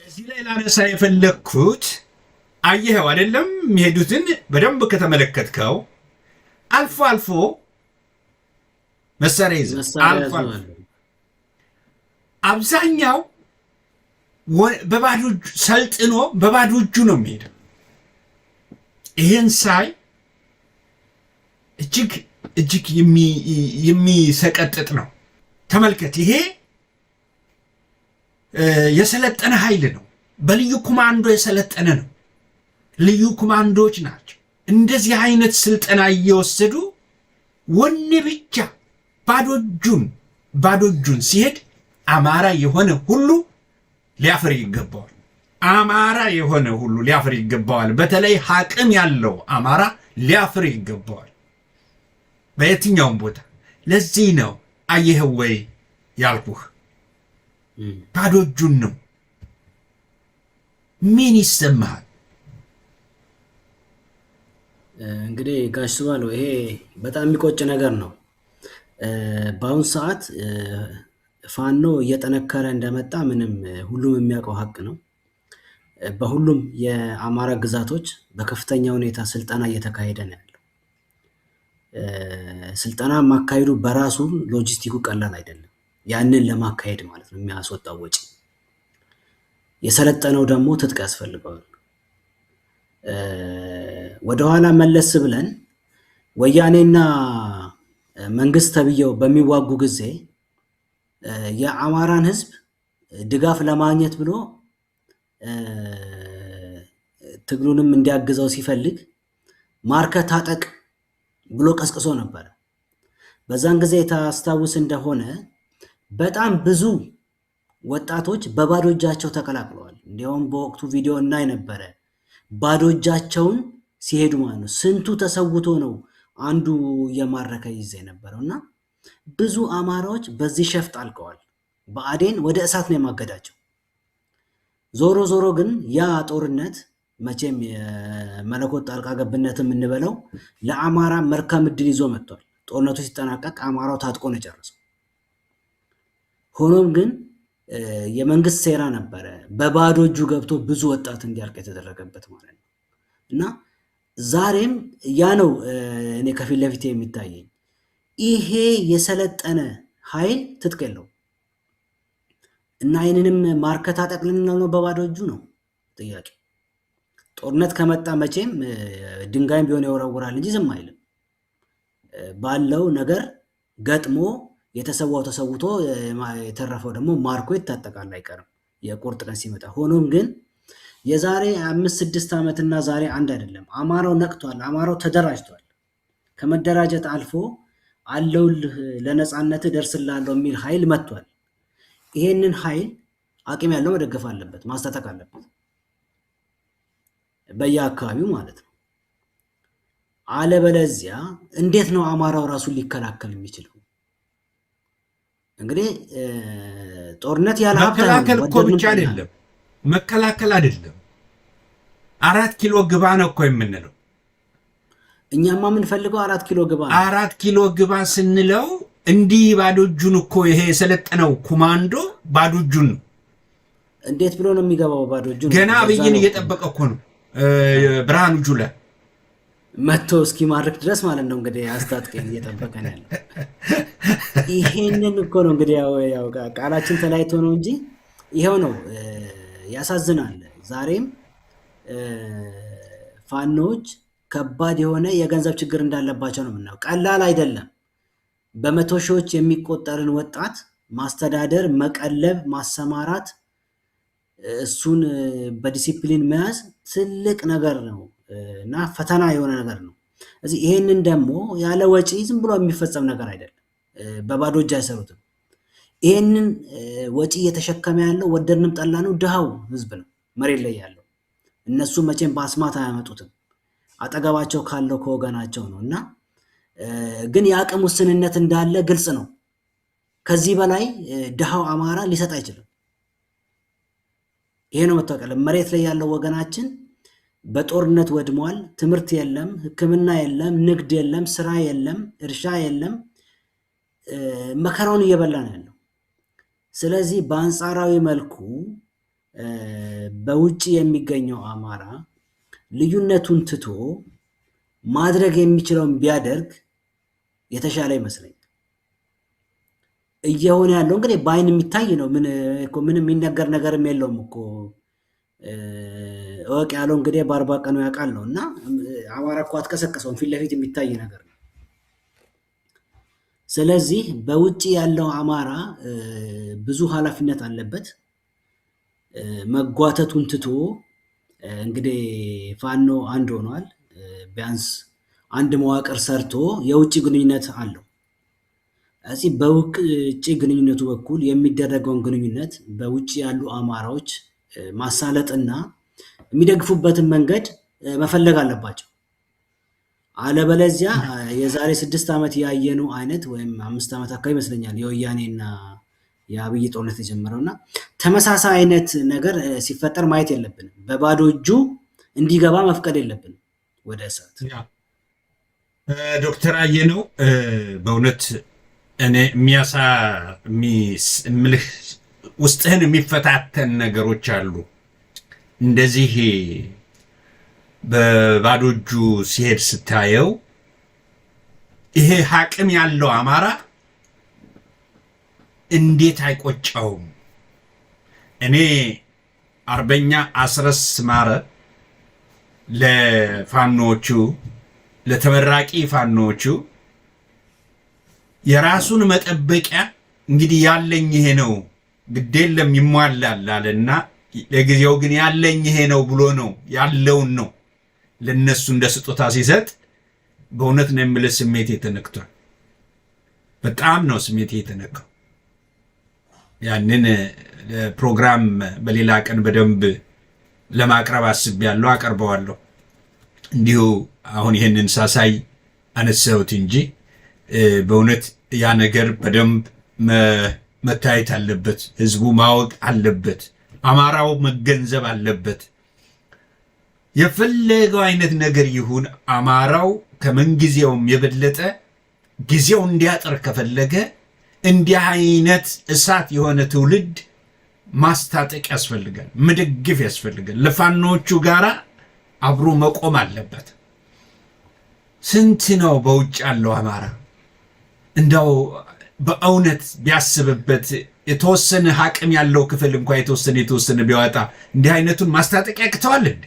እዚህ ላይ ላነሳ የፈለግኩት አየኸው አይደለም የሚሄዱትን በደንብ ከተመለከትከው አልፎ አልፎ መሳሪያ ይዘው አልፎ አልፎ አብዛኛው በባዶ ሰልጥኖ በባዶ እጁ ነው የሚሄደው። ይሄን ሳይ እጅግ የሚሰቀጥጥ ነው። ተመልከት፣ ይሄ የሰለጠነ ኃይል ነው። በልዩ ኮማንዶ የሰለጠነ ነው። ልዩ ኮማንዶዎች ናቸው። እንደዚህ አይነት ስልጠና እየወሰዱ ወኔ ብቻ ባዶ እጁን ሲሄድ አማራ የሆነ ሁሉ ሊያፍር ይገባዋል። አማራ የሆነ ሁሉ ሊያፍር ይገባዋል። በተለይ አቅም ያለው አማራ ሊያፍር ይገባዋል በየትኛውም ቦታ። ለዚህ ነው አየኸው ወይ ያልኩህ፣ ባዶ እጁን ነው። ምን ይሰማሃል? እንግዲህ ጋሽ ባለው ይሄ በጣም የሚቆጭ ነገር ነው። በአሁኑ ሰዓት ፋኖ እየጠነከረ እንደመጣ ምንም ሁሉም የሚያውቀው ሀቅ ነው። በሁሉም የአማራ ግዛቶች በከፍተኛ ሁኔታ ስልጠና እየተካሄደ ነው ያለው። ስልጠና ማካሄዱ በራሱ ሎጂስቲኩ ቀላል አይደለም። ያንን ለማካሄድ ማለት ነው የሚያስወጣው ወጪ። የሰለጠነው ደግሞ ትጥቅ ያስፈልገዋል። ወደኋላ መለስ ብለን ወያኔና መንግስት ተብየው በሚዋጉ ጊዜ የአማራን ህዝብ ድጋፍ ለማግኘት ብሎ ትግሉንም እንዲያግዘው ሲፈልግ ማርከ ታጠቅ ብሎ ቀስቅሶ ነበር። በዛን ጊዜ ታስታውስ እንደሆነ በጣም ብዙ ወጣቶች በባዶ እጃቸው ተቀላቅለዋል። እንዲያውም በወቅቱ ቪዲዮ እናይ ነበረ። ባዶ እጃቸውን ሲሄዱ ማለት ነው። ስንቱ ተሰውቶ ነው አንዱ እየማረከ ይዘ የነበረው እና ብዙ አማራዎች በዚህ ሸፍጥ አልቀዋል። ብአዴን ወደ እሳት ነው የማገዳቸው። ዞሮ ግን ያ ጦርነት መቼም የመለኮት ጣልቃ ገብነት የምንበለው ለአማራ መልካም ዕድል ይዞ መጥቷል። ጦርነቱ ሲጠናቀቅ አማራው ታጥቆ ነው የጨረሰው። ሆኖም ግን የመንግስት ሴራ ነበረ፣ በባዶ እጁ ገብቶ ብዙ ወጣት እንዲያልቅ የተደረገበት ማለት ነው እና ዛሬም ያ ነው እኔ ከፊት ለፊት የሚታየኝ። ይሄ የሰለጠነ ኃይል ትጥቅ የለው እና ይህንንም ማርከት አጠቅልንለው ነው በባዶ እጁ ነው ጥያቄ። ጦርነት ከመጣ መቼም ድንጋይም ቢሆን ያወራውራል እንጂ ዝም አይልም። ባለው ነገር ገጥሞ የተሰዋው ተሰውቶ የተረፈው ደግሞ ማርኮ ይታጠቃል አይቀርም የቁርጥ ቀን ሲመጣ። ሆኖም ግን የዛሬ 5-6 ዓመትና ዛሬ አንድ አይደለም። አማራው ነቅቷል። አማራው ተደራጅቷል። ከመደራጀት አልፎ አለውልህ ለነጻነት ደርስላለሁ የሚል ኃይል መጥቷል። ይሄንን ኃይል አቅም ያለው መደገፍ አለበት፣ ማስታጠቅ አለበት በየአካባቢው ማለት ነው። አለበለዚያ እንዴት ነው አማራው ራሱን ሊከላከል የሚችለው? እንግዲህ ጦርነት ያለ መከላከል እኮ ብቻ አይደለም፣ መከላከል አይደለም 4 ኪሎ ግባ ነው እኮ የምንለው። እኛማ የምንፈልገው 4 ኪሎ ግባ ነው። 4 ኪሎ ግባ ስንለው እንዲህ ባዶ እጁን እኮ ይሄ የሰለጠነው ኮማንዶ ባዶ እጁን ነው። እንዴት ብሎ ነው የሚገባው ባዶ እጁን? ገና አብይን እየጠበቀ እኮ ነው ብርሃኑ ጁላ መጥቶ እስኪማርክ ድረስ ማለት ነው። እንግዲህ አስታጥቀን እየጠበቀ ነው ያለው። ይሄንን እኮ ነው እንግዲህ ያው ቃላችን ተለያይቶ ነው እንጂ ይሄው ነው። ያሳዝናል። ዛሬም ፋኖች ከባድ የሆነ የገንዘብ ችግር እንዳለባቸው ነው የምናየው። ቀላል አይደለም። በመቶ ሺዎች የሚቆጠርን ወጣት ማስተዳደር፣ መቀለብ፣ ማሰማራት፣ እሱን በዲሲፕሊን መያዝ ትልቅ ነገር ነው እና ፈተና የሆነ ነገር ነው። እዚህ ይሄንን ደግሞ ያለ ወጪ ዝም ብሎ የሚፈጸም ነገር አይደለም። በባዶ እጅ አይሰሩትም። ይሄንን ወጪ እየተሸከመ ያለው ወደድንም ጠላንም ድሃው ህዝብ ነው መሬት ላይ ያለው። እነሱ መቼም በአስማት አያመጡትም፣ አጠገባቸው ካለው ከወገናቸው ነው። እና ግን የአቅም ውስንነት እንዳለ ግልጽ ነው። ከዚህ በላይ ድሃው አማራ ሊሰጥ አይችልም። ይሄ ነው መታወቅ። መሬት ላይ ያለው ወገናችን በጦርነት ወድሟል። ትምህርት የለም፣ ሕክምና የለም፣ ንግድ የለም፣ ስራ የለም፣ እርሻ የለም። መከራውን እየበላ ነው ያለው። ስለዚህ በአንጻራዊ መልኩ በውጭ የሚገኘው አማራ ልዩነቱን ትቶ ማድረግ የሚችለውን ቢያደርግ የተሻለ ይመስለኛል። እየሆነ ያለው እንግዲህ በአይን የሚታይ ነው። ምንም የሚነገር ነገርም የለውም እኮ እወቅ ያለው እንግዲህ በ40 ቀኑ ያውቃል ነው። እና አማራ እኮ አትቀሰቀሰውም፣ ፊት ለፊት የሚታይ ነገር ነው። ስለዚህ በውጭ ያለው አማራ ብዙ ኃላፊነት አለበት። መጓተቱን ትቶ እንግዲህ ፋኖ አንድ ሆኗል። ቢያንስ አንድ መዋቅር ሰርቶ የውጭ ግንኙነት አለው። እዚህ በውጭ ግንኙነቱ በኩል የሚደረገውን ግንኙነት በውጭ ያሉ አማራዎች ማሳለጥና የሚደግፉበትን መንገድ መፈለግ አለባቸው። አለበለዚያ የዛሬ 6 ዓመት ያየነው አይነት ወይም 5 ዓመት አካባቢ ይመስለኛል የወያኔና የአብይ ጦርነት የጀመረውና ተመሳሳይ አይነት ነገር ሲፈጠር ማየት የለብንም። በባዶ እጁ እንዲገባ መፍቀድ የለብንም ወደ እሳት። ዶክተር አየነው በእውነት እኔ ምልህ ውስጥህን የሚፈታተን ነገሮች አሉ። እንደዚህ በባዶ እጁ ሲሄድ ስታየው ይሄ አቅም ያለው አማራ እንዴት አይቆጨውም? እኔ አርበኛ አስረስ ማረ ለፋኖቹ ለተመራቂ ፋኖቹ የራሱን መጠበቂያ እንግዲህ ያለኝ ይሄ ነው ግዴለም ይሟላል አለና ለጊዜው ግን ያለኝ ይሄ ነው ብሎ ነው ያለውን ነው ለነሱ እንደ ስጦታ ሲሰጥ በእውነት ነው የምልህ ስሜቴ ተነክቷል። በጣም ነው ስሜቴ የተነካው። ያንን ፕሮግራም በሌላ ቀን በደንብ ለማቅረብ አስቤያለሁ፣ አቀርበዋለሁ። እንዲሁ አሁን ይህንን ሳሳይ አነሳሁት እንጂ በእውነት ያ ነገር በደንብ መታየት አለበት። ህዝቡ ማወቅ አለበት። አማራው መገንዘብ አለበት። የፈለገው አይነት ነገር ይሁን አማራው ከምንጊዜውም የበለጠ ጊዜው እንዲያጠር ከፈለገ እንዲህ አይነት እሳት የሆነ ትውልድ ማስታጠቅ ያስፈልጋል፣ መደግፍ ያስፈልጋል። ለፋኖቹ ጋራ አብሮ መቆም አለበት። ስንት ነው በውጭ ያለው አማራ እንደው በእውነት ቢያስብበት የተወሰነ አቅም ያለው ክፍል እንኳን የተወሰነ ቢያወጣ እንዲህ አይነቱን ማስታጠቅ ያቅተዋል እንዴ?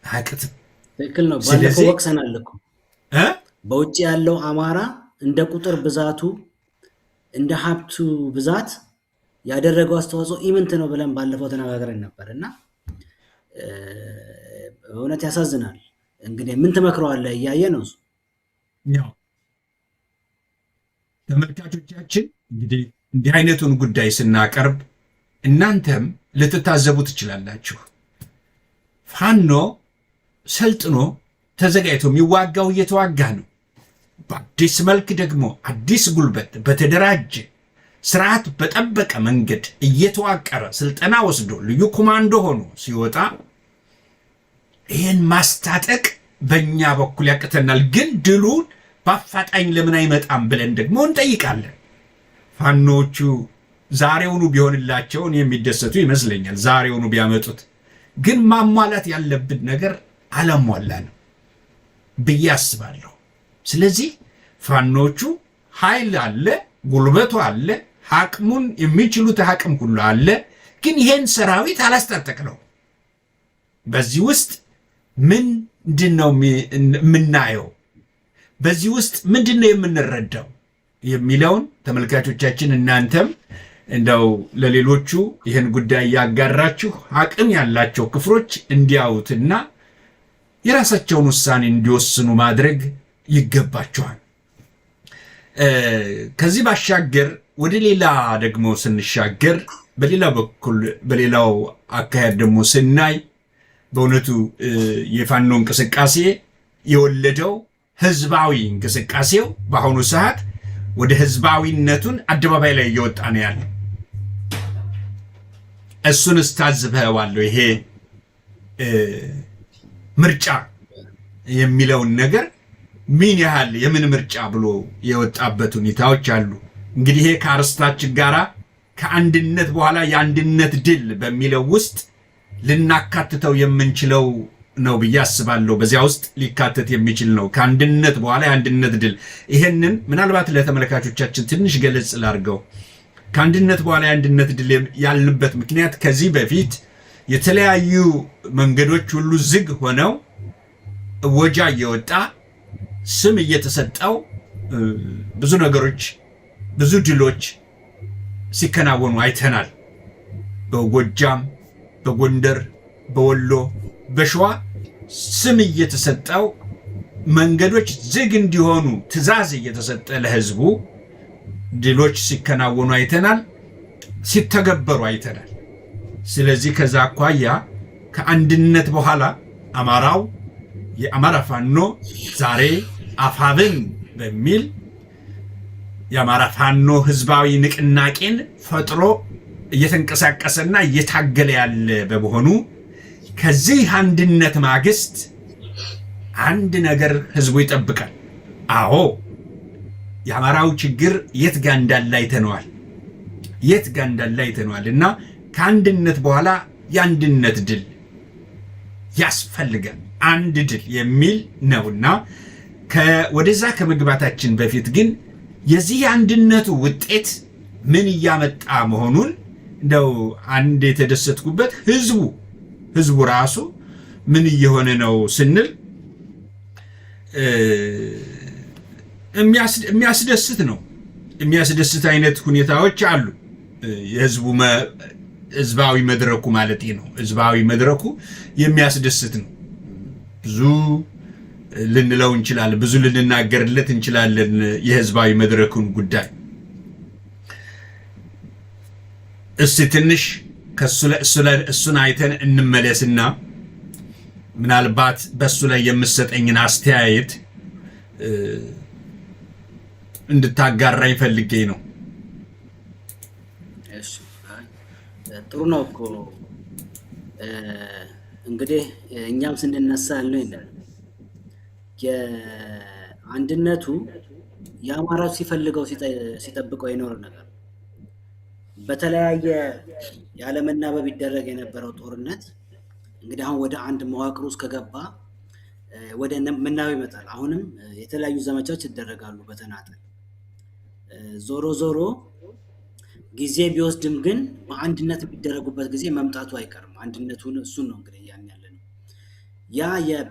አያቅትም። ትክክል ነው። ባለፈው ወቅሰናል እኮ በውጭ ያለው አማራ እንደ ቁጥር ብዛቱ እንደ ሀብቱ ብዛት ያደረገው አስተዋጽኦ ኢምንት ነው ብለን ባለፈው ተነጋግረን ነበር እና እውነት ያሳዝናል። እንግዲህ ምን ትመክረዋለህ? እያየ ነው እሱ። ተመልካቾቻችን እንግዲህ እንዲህ አይነቱን ጉዳይ ስናቀርብ እናንተም ልትታዘቡ ትችላላችሁ። ፋኖ ሰልጥኖ ተዘጋጅቶ የሚዋጋው እየተዋጋ ነው። በአዲስ መልክ ደግሞ አዲስ ጉልበት በተደራጀ ስርዓት በጠበቀ መንገድ እየተዋቀረ ስልጠና ወስዶ ልዩ ኮማንዶ ሆኖ ሲወጣ ይህን ማስታጠቅ በእኛ በኩል ያቅተናል። ግን ድሉን በአፋጣኝ ለምን አይመጣም ብለን ደግሞ እንጠይቃለን። ፋኖቹ ዛሬውኑ ቢሆንላቸው የሚደሰቱ ይመስለኛል። ዛሬውኑ ቢያመጡት ግን ማሟላት ያለብን ነገር አላሟላንም ብዬ አስባለሁ። ስለዚህ ፋኖቹ ኃይል አለ፣ ጉልበቱ አለ፣ አቅሙን የሚችሉት አቅም ሁሉ አለ። ግን ይሄን ሰራዊት አላስታጠቅነው። በዚህ ውስጥ ምንድነው የምናየው? በዚህ ውስጥ ምንድነው የምንረዳው የሚለውን ተመልካቾቻችን እናንተም እንደው ለሌሎቹ ይህን ጉዳይ ያጋራችሁ አቅም ያላቸው ክፍሎች እንዲያዩትና የራሳቸውን ውሳኔ እንዲወስኑ ማድረግ ይገባቸዋል። ከዚህ ባሻገር ወደ ሌላ ደግሞ ስንሻገር በሌላ በኩል በሌላው አካሄድ ደግሞ ስናይ በእውነቱ የፋኖ እንቅስቃሴ የወለደው ህዝባዊ እንቅስቃሴው በአሁኑ ሰዓት ወደ ህዝባዊነቱን አደባባይ ላይ እየወጣ ነው ያለው። እሱን እስታዝበዋለሁ። ይሄ ምርጫ የሚለውን ነገር ምን ያህል የምን ምርጫ ብሎ የወጣበት ሁኔታዎች አሉ። እንግዲህ ይሄ ከአርስታችን ጋራ ከአንድነት በኋላ የአንድነት ድል በሚለው ውስጥ ልናካትተው የምንችለው ነው ብዬ አስባለሁ። በዚያ ውስጥ ሊካተት የሚችል ነው። ከአንድነት በኋላ የአንድነት ድል። ይሄንን ምናልባት ለተመልካቾቻችን ትንሽ ገለጽ ላድርገው። ከአንድነት በኋላ የአንድነት ድል ያልንበት ምክንያት ከዚህ በፊት የተለያዩ መንገዶች ሁሉ ዝግ ሆነው ወጃ እየወጣ ስም እየተሰጠው ብዙ ነገሮች ብዙ ድሎች ሲከናወኑ አይተናል። በጎጃም፣ በጎንደር፣ በወሎ፣ በሸዋ ስም እየተሰጠው መንገዶች ዝግ እንዲሆኑ ትዕዛዝ እየተሰጠ ለህዝቡ ድሎች ሲከናወኑ አይተናል፣ ሲተገበሩ አይተናል። ስለዚህ ከዛ አኳያ ከአንድነት በኋላ አማራው የአማራ ፋኖ ዛሬ አፋብን በሚል የአማራ ፋኖ ህዝባዊ ንቅናቄን ፈጥሮ እየተንቀሳቀሰና እየታገለ ያለ በመሆኑ ከዚህ አንድነት ማግስት አንድ ነገር ህዝቡ ይጠብቃል። አዎ የአማራው ችግር የት ጋር እንዳለ አይተነዋል። እና ከአንድነት በኋላ የአንድነት ድል ያስፈልጋል። አንድ ድል የሚል ነውና ወደዛ ከመግባታችን በፊት ግን የዚህ አንድነቱ ውጤት ምን እያመጣ መሆኑን እንደው አንድ የተደሰትኩበት ህዝቡ ራሱ ምን እየሆነ ነው ስንል የሚያስደስት ነው። የሚያስደስት አይነት ሁኔታዎች አሉ። ህዝባዊ መድረኩ ማለት ነው። ህዝባዊ መድረኩ የሚያስደስት ነው። ብዙ ልንለው እንችላለን፣ ብዙ ልንናገርለት እንችላለን። የህዝባዊ መድረኩን ጉዳይ እስቲ ትንሽ እሱን አይተን እንመለስና ምናልባት በሱ ላይ የምሰጠኝን አስተያየት እንድታጋራኝ ፈልጌ ነው። ጥሩ ነው እኮ እንግዲህ እኛም ስንነሳ ያልነው ይላል የአንድነቱ የአማራው ሲፈልገው ሲጠብቀው የኖረ ነገር በተለያየ ያለመናበብ ይደረግ የነበረው ጦርነት እንግዲህ አሁን ወደ አንድ መዋቅር ውስጥ ከገባ ወደ መናበብ ይመጣል። አሁንም የተለያዩ ዘመቻዎች ይደረጋሉ በተናጠል ዞሮ ጊዜ ቢወስድም ግን በአንድነት የሚደረጉበት ጊዜ መምጣቱ አይቀርም። አንድነቱን እሱን ነው እንግዲህ ያን ያለ ነው።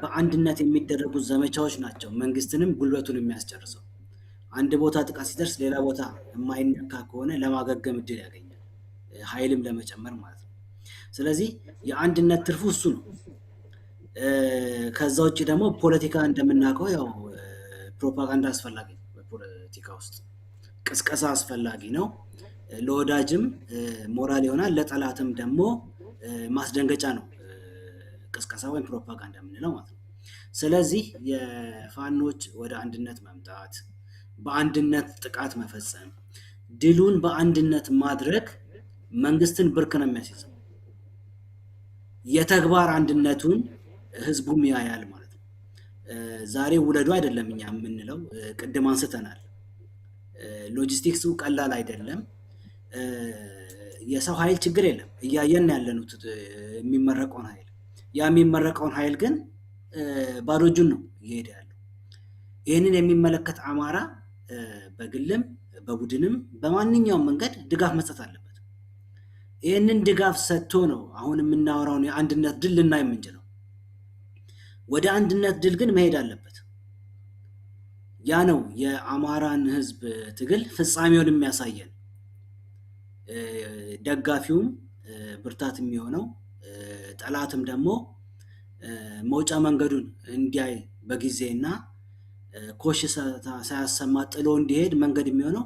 በአንድነት የሚደረጉ ዘመቻዎች ናቸው መንግስትንም ጉልበቱን የሚያስጨርሰው። አንድ ቦታ ጥቃት ሲደርስ ሌላ ቦታ የማይነካ ከሆነ ለማገገም እድል ያገኛል፣ ኃይልም ለመጨመር ማለት ነው። ስለዚህ የአንድነት ትርፉ እሱ ነው። ከዛ ውጭ ደግሞ ፖለቲካ እንደምናውቀው ያው ፕሮፓጋንዳ አስፈላጊ ነው። በፖለቲካ ውስጥ ቅስቀሳ አስፈላጊ ነው። ለወዳጅም ሞራል ይሆናል፣ ለጠላትም ደግሞ ማስደንገጫ ነው ቅስቀሳ ወይም ፕሮፓጋንዳ የምንለው ማለት ነው። ስለዚህ የፋኖች ወደ አንድነት መምጣት፣ በአንድነት ጥቃት መፈጸም፣ ድሉን በአንድነት ማድረግ መንግስትን ብርክ ነው የሚያስይዘው። የተግባር አንድነቱን ህዝቡም ያያል ማለት ነው። ዛሬ ውለዱ አይደለም እኛ የምንለው፣ ቅድም አንስተናል። ሎጂስቲክሱ ቀላል አይደለም። የሰው ኃይል ችግር የለም፣ እያየን ያለነው የሚመረቀውን ኃይል። ያ የሚመረቀውን ኃይል ግን ባዶ እጁን ነው እየሄደ ያለው። ይህንን የሚመለከት አማራ በግልም በቡድንም በማንኛውም መንገድ ድጋፍ መስጠት አለበት። ይህንን ድጋፍ ሰጥቶ ነው አሁን የምናወራውን የአንድነት ድል ልናይ የምንችለው። ወደ አንድነት ድል ግን መሄድ አለበት። ያ ነው የአማራን ህዝብ ትግል ፍጻሜውን የሚያሳየን። ደጋፊውም ብርታት የሚሆነው ጠላትም ደግሞ መውጫ መንገዱን እንዲያይ በጊዜና ኮሽ ሳያሰማ ጥሎ እንዲሄድ መንገድ የሚሆነው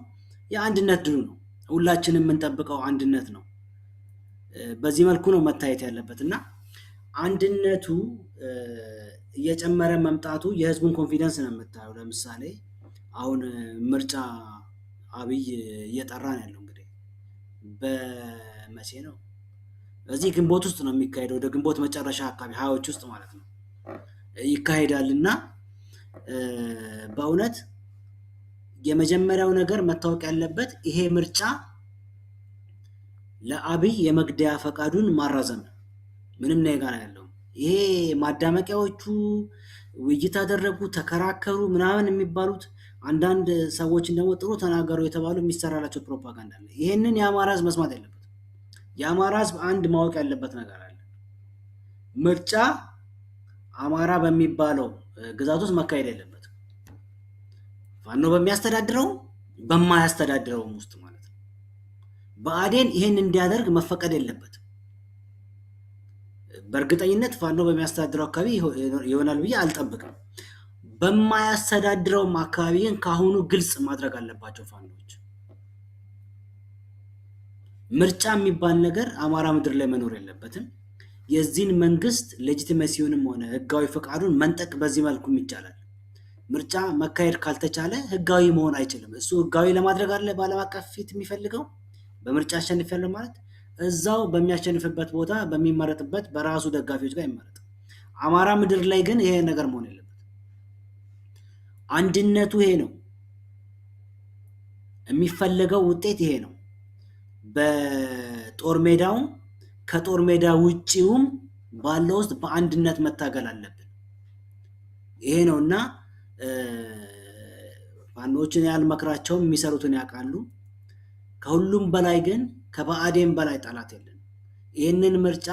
የአንድነት ድሉ ነው። ሁላችንም የምንጠብቀው አንድነት ነው። በዚህ መልኩ ነው መታየት ያለበት እና አንድነቱ እየጨመረ መምጣቱ የህዝቡን ኮንፊደንስ ነው የምታየው። ለምሳሌ አሁን ምርጫ አብይ እየጠራ ነው ያለው። እንግዲህ በመቼ ነው? በዚህ ግንቦት ውስጥ ነው የሚካሄደው። ወደ ግንቦት መጨረሻ አካባቢ 20ዎች ውስጥ ማለት ነው ይካሄዳልና በእውነት የመጀመሪያው ነገር መታወቅ ያለበት ይሄ ምርጫ ለአብይ የመግደያ ፈቃዱን ማራዘም ምንም ነገር ያለው። ይሄ ማዳመቂያዎቹ ውይይት አደረጉ፣ ተከራከሩ ምናምን የሚባሉት አንዳንድ ሰዎችን ደግሞ ጥሩ ተናገሩ የተባሉ የሚሰራላቸው ፕሮፓጋንዳ አለ። ይሄንን የአማራ ህዝብ መስማት ያለበት። የአማራ ህዝብ አንድ ማወቅ ያለበት ነገር አለ። ምርጫ አማራ በሚባለው ግዛት ውስጥ መካሄድ የለበትም። ፋኖ በሚያስተዳድረው በማያስተዳድረውም ውስጥ ማለት ነው። ብአዴን ይሄን እንዲያደርግ መፈቀድ የለበትም። በእርግጠኝነት ፋኖ በሚያስተዳድረው አካባቢ ይሆናል ብዬ አልጠብቅም። በማያስተዳድረውም አካባቢ ግን ካሁኑ ግልጽ ማድረግ አለባቸው ፋኖች። ምርጫ የሚባል ነገር አማራ ምድር ላይ መኖር የለበትም። የዚህን መንግስት ሌጂቲሜሲውንም ሆነ ህጋዊ ፈቃዱን መንጠቅ በዚህ መልኩም ይቻላል። ምርጫ መካሄድ ካልተቻለ ህጋዊ መሆን አይችልም። እሱ ህጋዊ ለማድረግ አለ በዓለም አቀፍ ፊት የሚፈልገው በምርጫ አሸንፊያለሁ ማለት እዛው በሚያሸንፍበት ቦታ በሚመረጥበት በራሱ ደጋፊዎች ጋር ይመረጥ። አማራ ምድር ላይ ግን ይሄ ነገር መሆን የለበት። አንድነቱ ይሄ ነው የሚፈለገው ውጤት ይሄ ነው። በጦር ሜዳውም ከጦር ሜዳ ውጪውም ባለው ውስጥ በአንድነት መታገል አለብን። ይሄ ነውና ፋኖችን ያልመክራቸው የሚሰሩትን ያውቃሉ። ከሁሉም በላይ ግን ከብአዴን በላይ ጠላት የለን። ይህንን ምርጫ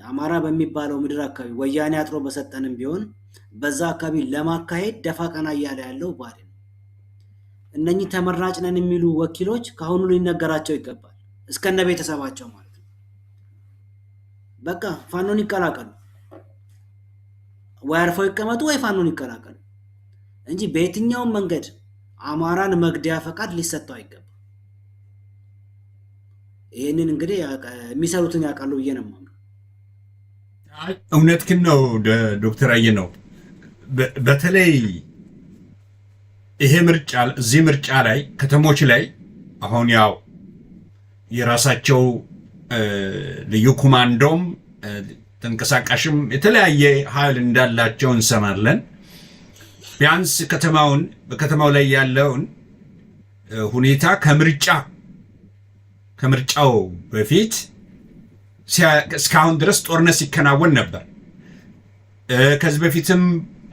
አማራ በሚባለው ምድር አካባቢ ወያኔ አጥሮ በሰጠንም ቢሆን በዛ አካባቢ ለማካሄድ ደፋ ቀና እያለ ያለው ብአዴን ነው። እነኚህ ተመራጭ ነን የሚሉ ወኪሎች ከአሁኑ ሊነገራቸው ይገባል፣ እስከነ ቤተሰባቸው ማለት ነው። በቃ ፋኖን ይቀላቀሉ፣ ወይ አርፈው ይቀመጡ ወይ ፋኖን ይቀላቀሉ እንጂ በየትኛውም መንገድ አማራን መግደያ ፈቃድ ሊሰጠው አይገባም። ይህንን እንግዲህ የሚሰሩትን ያውቃሉ ብዬ ነው የማምነው። እውነትህን ነው ዶክተር አየነው። በተለይ ይሄ ምርጫ እዚህ ምርጫ ላይ ከተሞች ላይ አሁን ያው የራሳቸው ልዩ ኮማንዶም ተንቀሳቃሽም የተለያየ ኃይል እንዳላቸው እንሰማለን። ቢያንስ በከተማው ላይ ያለውን ሁኔታ ከምርጫው በፊት እስካሁን ድረስ ጦርነት ሲከናወን ነበር። ከዚህ በፊትም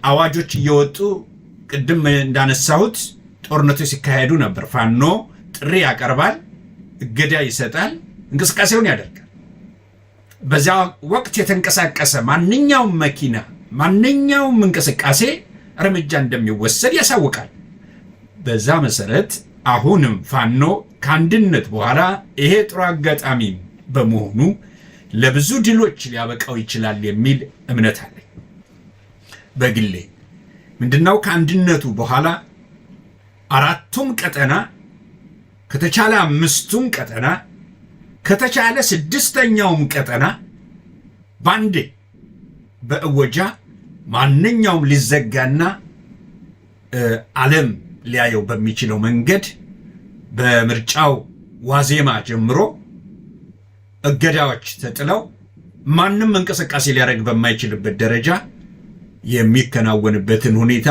አዋጆች እየወጡ ቅድም እንዳነሳሁት ጦርነቶች ሲካሄዱ ነበር። ፋኖ ጥሪ ያቀርባል፣ እገዳ ይሰጣል፣ እንቅስቃሴውን ያደርጋል። በዛ ወቅት የተንቀሳቀሰ ማንኛውም መኪና፣ ማንኛውም እንቅስቃሴ እርምጃ እንደሚወሰድ ያሳውቃል። በዛ መሰረት አሁንም ፋኖ ከአንድነት በኋላ ይሄ ጥሩ አጋጣሚ በመሆኑ ለብዙ ድሎች ሊያበቃው ይችላል የሚል እምነት አለኝ። በግሌ ምንድነው ከአንድነቱ በኋላ አራቱም ቀጠና ከተቻለ አምስቱም ቀጠና ከተቻለ ስድስተኛውም ቀጠና ባንዴ በእወጃ ማንኛውም ሊዘጋና ዓለም ሊያየው በሚችለው መንገድ በምርጫው ዋዜማ ጀምሮ እገዳዎች ተጥለው ማንም እንቅስቃሴ ሊያደርግ በማይችልበት ደረጃ የሚከናወንበትን ሁኔታ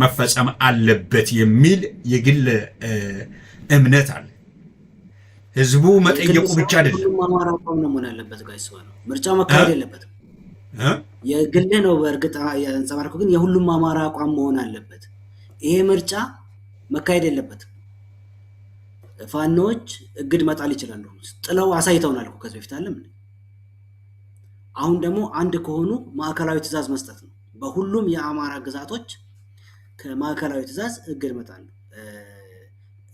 መፈጸም አለበት የሚል የግል እምነት አለ። ህዝቡ መጠየቁ ብቻ አይደለም። አማራ አቋም ነው መሆን ያለበት ጋይስ ነው። ምርጫው መካሄድ የለበትም። የግል ነው በእርግጥ ያንጸባርቀው፣ ግን የሁሉም አማራ አቋም መሆን አለበት። ይሄ ምርጫ መካሄድ የለበትም። ፋኖች እግድ መጣል ይችላሉ። ጥለው አሳይተውናል እኮ ከዚህ በፊት አለም። አሁን ደግሞ አንድ ከሆኑ ማዕከላዊ ትዕዛዝ መስጠት ነው። በሁሉም የአማራ ግዛቶች ከማዕከላዊ ትዕዛዝ እግድ መጣል ነው።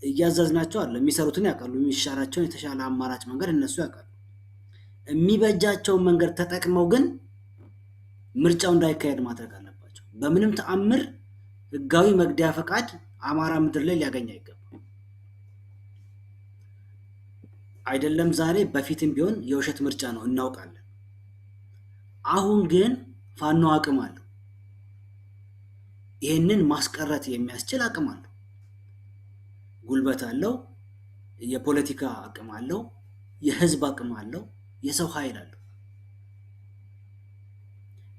እያዘዝናቸው አለ። የሚሰሩትን ያውቃሉ። የሚሻራቸውን የተሻለ አማራጭ መንገድ እነሱ ያውቃሉ። የሚበጃቸውን መንገድ ተጠቅመው ግን ምርጫው እንዳይካሄድ ማድረግ አለባቸው። በምንም ተአምር ህጋዊ መግደያ ፈቃድ አማራ ምድር ላይ ሊያገኝ አይገባም። አይደለም ዛሬ በፊትም ቢሆን የውሸት ምርጫ ነው እናውቃለን። አሁን ግን ፋኖ አቅም አለው። ይሄንን ማስቀረት የሚያስችል አቅም አለው። ጉልበት አለው። የፖለቲካ አቅም አለው። የህዝብ አቅም አለው። የሰው ኃይል አለው።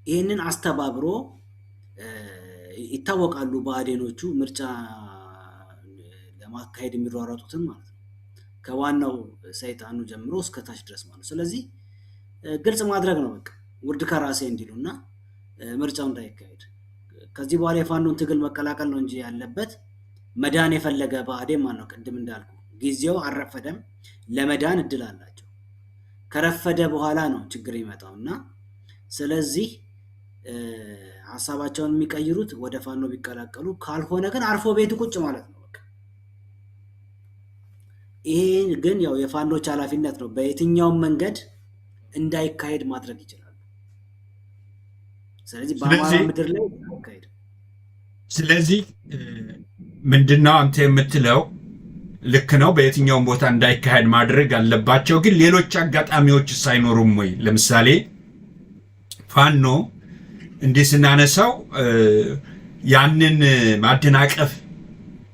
ይሄንን አስተባብሮ ይታወቃሉ ብአዴኖቹ ምርጫ ለማካሄድ የሚሯሯጡትን ማለት ነው። ከዋናው ሰይጣኑ ጀምሮ እስከ ታች ድረስ ማለት ነው። ስለዚህ ግልጽ ማድረግ ነው በቃ ውርድ ከራሴ እንዲሉና ምርጫው እንዳይካሄድ። ከዚህ በኋላ የፋኖን ትግል መቀላቀል ነው እንጂ ያለበት መዳን የፈለገ ብአዴን ማለት ነው። ቅድም እንዳልኩ ጊዜው አልረፈደም። ለመዳን እድል አላቸው። ከረፈደ በኋላ ነው ችግር ይመጣውና ስለዚህ ሐሳባቸውን የሚቀይሩት ወደ ፋኖ ቢቀላቀሉ፣ ካልሆነ ግን አርፎ ቤቱ ቁጭ ማለት ነው በቃ። ይሄ ግን ያው የፋኖች ኃላፊነት ነው። በየትኛውም መንገድ እንዳይካሄድ ማድረግ ይችላሉ። ስለዚህ በአማራ ምድር ላይ እንዳይካሄድ። ስለዚህ ምንድነው አንተ የምትለው? ልክ ነው። በየትኛውም ቦታ እንዳይካሄድ ማድረግ አለባቸው። ግን ሌሎች አጋጣሚዎች ሳይኖሩም ወይ? ለምሳሌ ፋኖ እንዲህ ስናነሳው ያንን ማደናቀፍ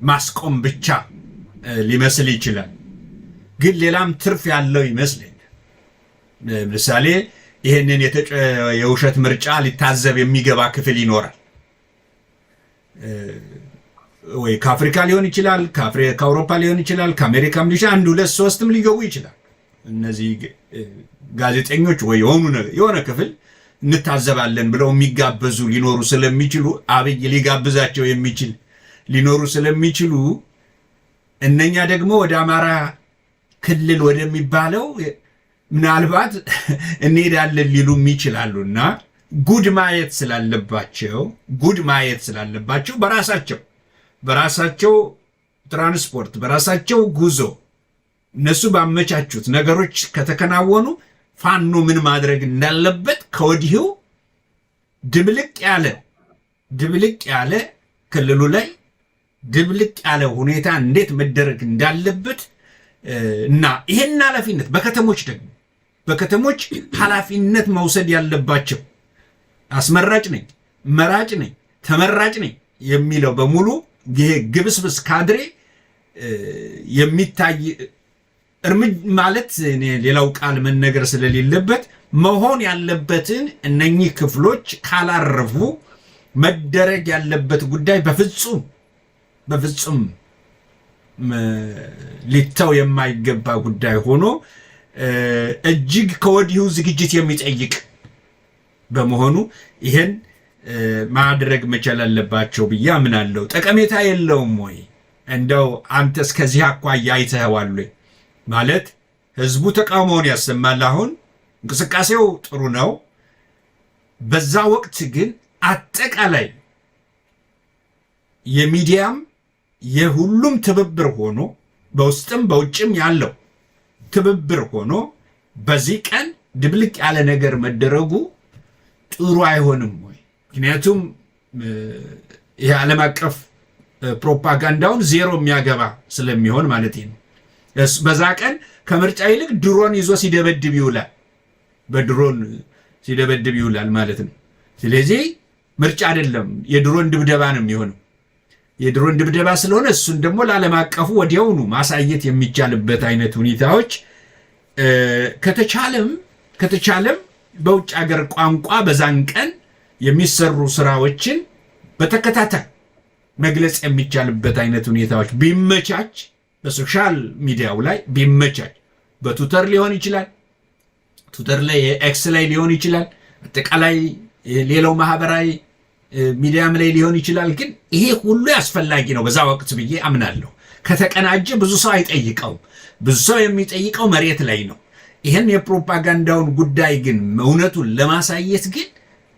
ማስቆም ብቻ ሊመስል ይችላል። ግን ሌላም ትርፍ ያለው ይመስለኛል። ለምሳሌ ይህንን የውሸት ምርጫ ሊታዘብ የሚገባ ክፍል ይኖራል። ወይ ከአፍሪካ ሊሆን ይችላል፣ ከአውሮፓ ሊሆን ይችላል፣ ከአሜሪካም ሊሆን አንድ ሁለት ሶስትም ሊገቡ ይችላል። እነዚህ ጋዜጠኞች ወይ የሆነ ክፍል እንታዘባለን ብለው የሚጋበዙ ሊኖሩ ስለሚችሉ፣ አብይ ሊጋብዛቸው የሚችል ሊኖሩ ስለሚችሉ እነኛ ደግሞ ወደ አማራ ክልል ወደሚባለው ምናልባት እንሄዳለን ሊሉም ይችላሉና ጉድ ማየት ስላለባቸው በራሳቸው ትራንስፖርት በራሳቸው ጉዞ እነሱ ባመቻቹት ነገሮች ከተከናወኑ ፋኖ ምን ማድረግ እንዳለበት ከወዲሁ ድብልቅ ያለ ክልሉ ላይ ድብልቅ ያለ ሁኔታ እንዴት መደረግ እንዳለበት እና ይሄን ኃላፊነት በከተሞች ኃላፊነት መውሰድ ያለባቸው አስመራጭ ነኝ፣ መራጭ ነኝ፣ ተመራጭ ነኝ የሚለው በሙሉ ይሄ ግብስብስ ካድሬ የሚታይ ማለት ሌላው ቃል መነገር ስለሌለበት መሆን ያለበትን እነኚህ ክፍሎች ካላረፉ መደረግ ያለበት ጉዳይ በፍጹም ሊተው የማይገባ ጉዳይ ሆኖ እጅግ ከወዲሁ ዝግጅት የሚጠይቅ በመሆኑ ይሄን ማድረግ መቻል አለባቸው ብዬ አምናለሁ። ጠቀሜታ የለውም ወይ? እንደው አንተ እስከዚህ አኳያ አይተኸዋል ወይ? ማለት ህዝቡ ተቃውሞውን ያሰማል። አሁን እንቅስቃሴው ጥሩ ነው። በዛ ወቅት ግን አጠቃላይ የሚዲያም የሁሉም ትብብር ሆኖ በውስጥም በውጭም ያለው ትብብር ሆኖ በዚህ ቀን ድብልቅ ያለ ነገር መደረጉ ጥሩ አይሆንም ወይ? ምክንያቱም ይህ ዓለም አቀፍ ፕሮፓጋንዳውን ዜሮ የሚያገባ ስለሚሆን ማለት ነው። በዛ ቀን ከምርጫ ይልቅ ድሮን ይዞ ሲደበድብ ይውላል፣ በድሮን ሲደበድብ ይውላል ማለት ነው። ስለዚህ ምርጫ አይደለም የድሮን ድብደባ ነው የሚሆነው። የድሮን ድብደባ ስለሆነ እሱን ደግሞ ለዓለም አቀፉ ወዲያውኑ ማሳየት የሚቻልበት አይነት ሁኔታዎች ከተቻለም በውጭ ሀገር ቋንቋ በዛን ቀን የሚሰሩ ስራዎችን በተከታታይ መግለጽ የሚቻልበት አይነት ሁኔታዎች ቢመቻች፣ በሶሻል ሚዲያው ላይ ቢመቻች፣ በትዊተር ሊሆን ይችላል፣ ትዊተር ላይ ኤክስ ላይ ሊሆን ይችላል፣ አጠቃላይ ሌላው ማህበራዊ ሚዲያም ላይ ሊሆን ይችላል። ግን ይሄ ሁሉ አስፈላጊ ነው በዛ ወቅት ብዬ አምናለሁ። ከተቀናጀ ብዙ ሰው አይጠይቀውም። ብዙ ሰው የሚጠይቀው መሬት ላይ ነው። ይህን የፕሮፓጋንዳውን ጉዳይ ግን እውነቱን ለማሳየት ግን